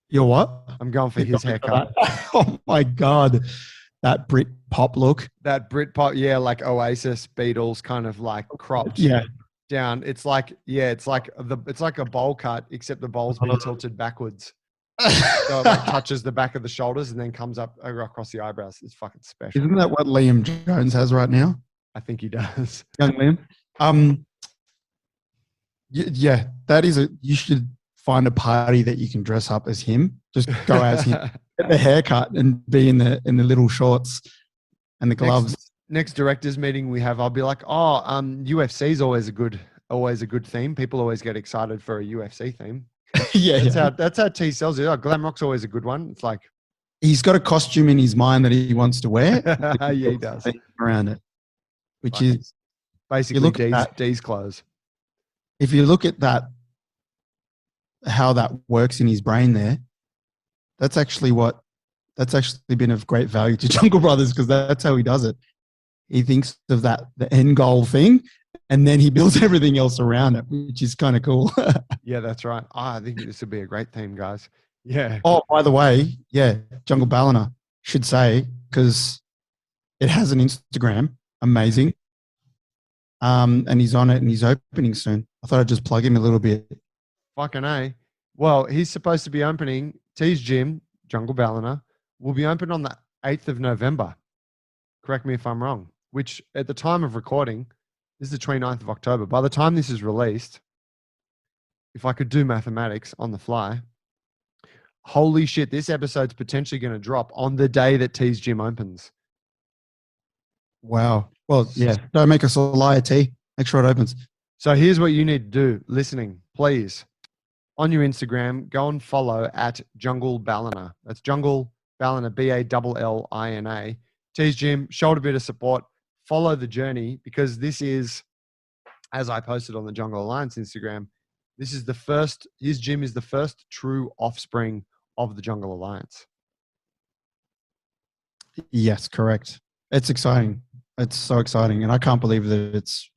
You're what? I'm going for his haircut. Oh my God. That Brit pop look. That Brit pop, yeah, like Oasis, Beatles, kind of like cropped down. It's like a bowl cut, except the bowl's been tilted backwards. So it like touches the back of the shoulders and then comes up across the eyebrows. It's fucking special. Isn't that what Liam Jones has right now? I think he does. Young Liam. Yeah, that is you should find a party that you can dress up as him. Just go as him. Get the haircut and be in the little shorts and the gloves. Next directors meeting we have, I'll be like, UFC is always a good theme. People always get excited for a UFC theme. That's how T sells it. Glam Rock's always a good one. It's like he's got a costume in his mind that he wants to wear. Yeah, he does. Around it, which is basically D's clothes. If you look at that, how that works in his brain there, that's actually been of great value to Jungle Brothers, because that's how he does it. He thinks of the end goal thing, and then he builds everything else around it, which is kind of cool. Yeah, that's right. I think this would be a great theme, guys. Yeah. Oh, by the way, yeah, Jungle Ballina should say, because it has an Instagram, amazing. And he's on it and he's opening soon. I thought I'd just plug him a little bit. Fucking A. Well, he's supposed to be opening T's Gym, Jungle Ballina, will be open on the 8th of November. Correct me if I'm wrong, which at the time of recording, this is the 29th of October. By the time this is released, if I could do mathematics on the fly, holy shit, this episode's potentially going to drop on the day that T's Gym opens. Wow. Well, yeah, don't make us a liar, T. Make sure it opens. So here's what you need to do. Listening, please. On your Instagram, go and follow at Jungle Ballina. That's Jungle Ballina, Ballina. T's Gym, show it a bit of support. Follow the journey, because this is, as I posted on the Jungle Alliance Instagram, his gym is the first true offspring of the Jungle Alliance. Yes, correct. It's exciting. It's so exciting. And I can't believe that it's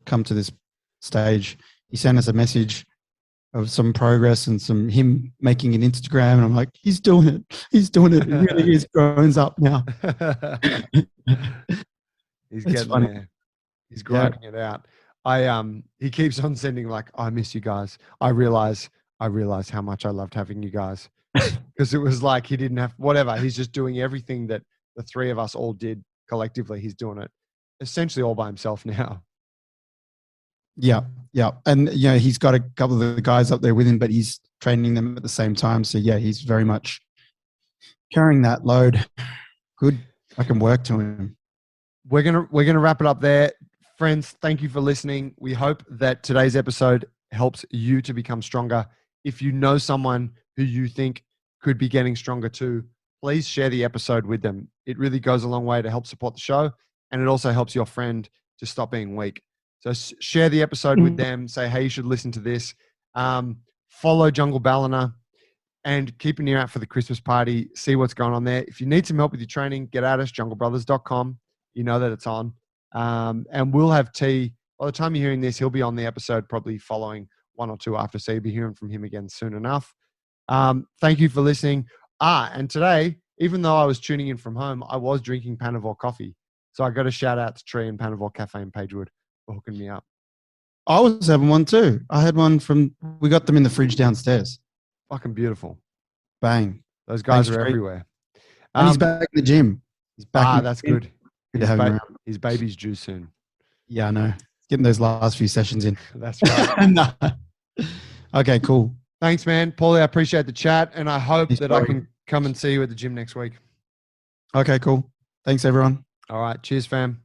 come to this stage. He sent us a message of some progress and him making an Instagram. And I'm like, he's doing it. He's doing it. He really is growing up now. He's getting there. He's grinding it out. He keeps on sending like, I miss you guys. I realize how much I loved having you guys, because it was like, he didn't have whatever. He's just doing everything that the three of us all did collectively. He's doing it essentially all by himself now. Yeah, yeah, and he's got a couple of the guys up there with him, but he's training them at the same time. So yeah, he's very much carrying that load. Good, I can work to him. We're gonna wrap it up there, friends. Thank you for listening. We hope that today's episode helps you to become stronger. If you know someone who you think could be getting stronger too, please share the episode with them. It really goes a long way to help support the show, and it also helps your friend to stop being weak. So share the episode with them. Say, hey, you should listen to this. Follow Jungle Balliner and keep an ear out for the Christmas party. See what's going on there. If you need some help with your training, get at us, junglebrothers.com. You know that it's on. And we'll have T. By the time you're hearing this, he'll be on the episode probably following 1 or 2 after. So you'll be hearing from him again soon enough. Thank you for listening. And today, even though I was tuning in from home, I was drinking Panavore coffee. So I got a shout out to Tree and Panavore Cafe in Pagewood for hooking me up. I was having one too. I had one we got them in the fridge downstairs. Fucking beautiful. Bang. Those guys Thanks, are Tree. everywhere. And he's back in the gym. He's back. That's good. Good to have him around. His baby's due soon. Yeah, I know. Getting those last few sessions in. That's right. No. Okay, cool. Thanks, man. Paulie, I appreciate the chat, and I hope Thanks, that bro. I can come and see you at the gym next week. Okay, cool. Thanks, everyone. All right. Cheers, fam.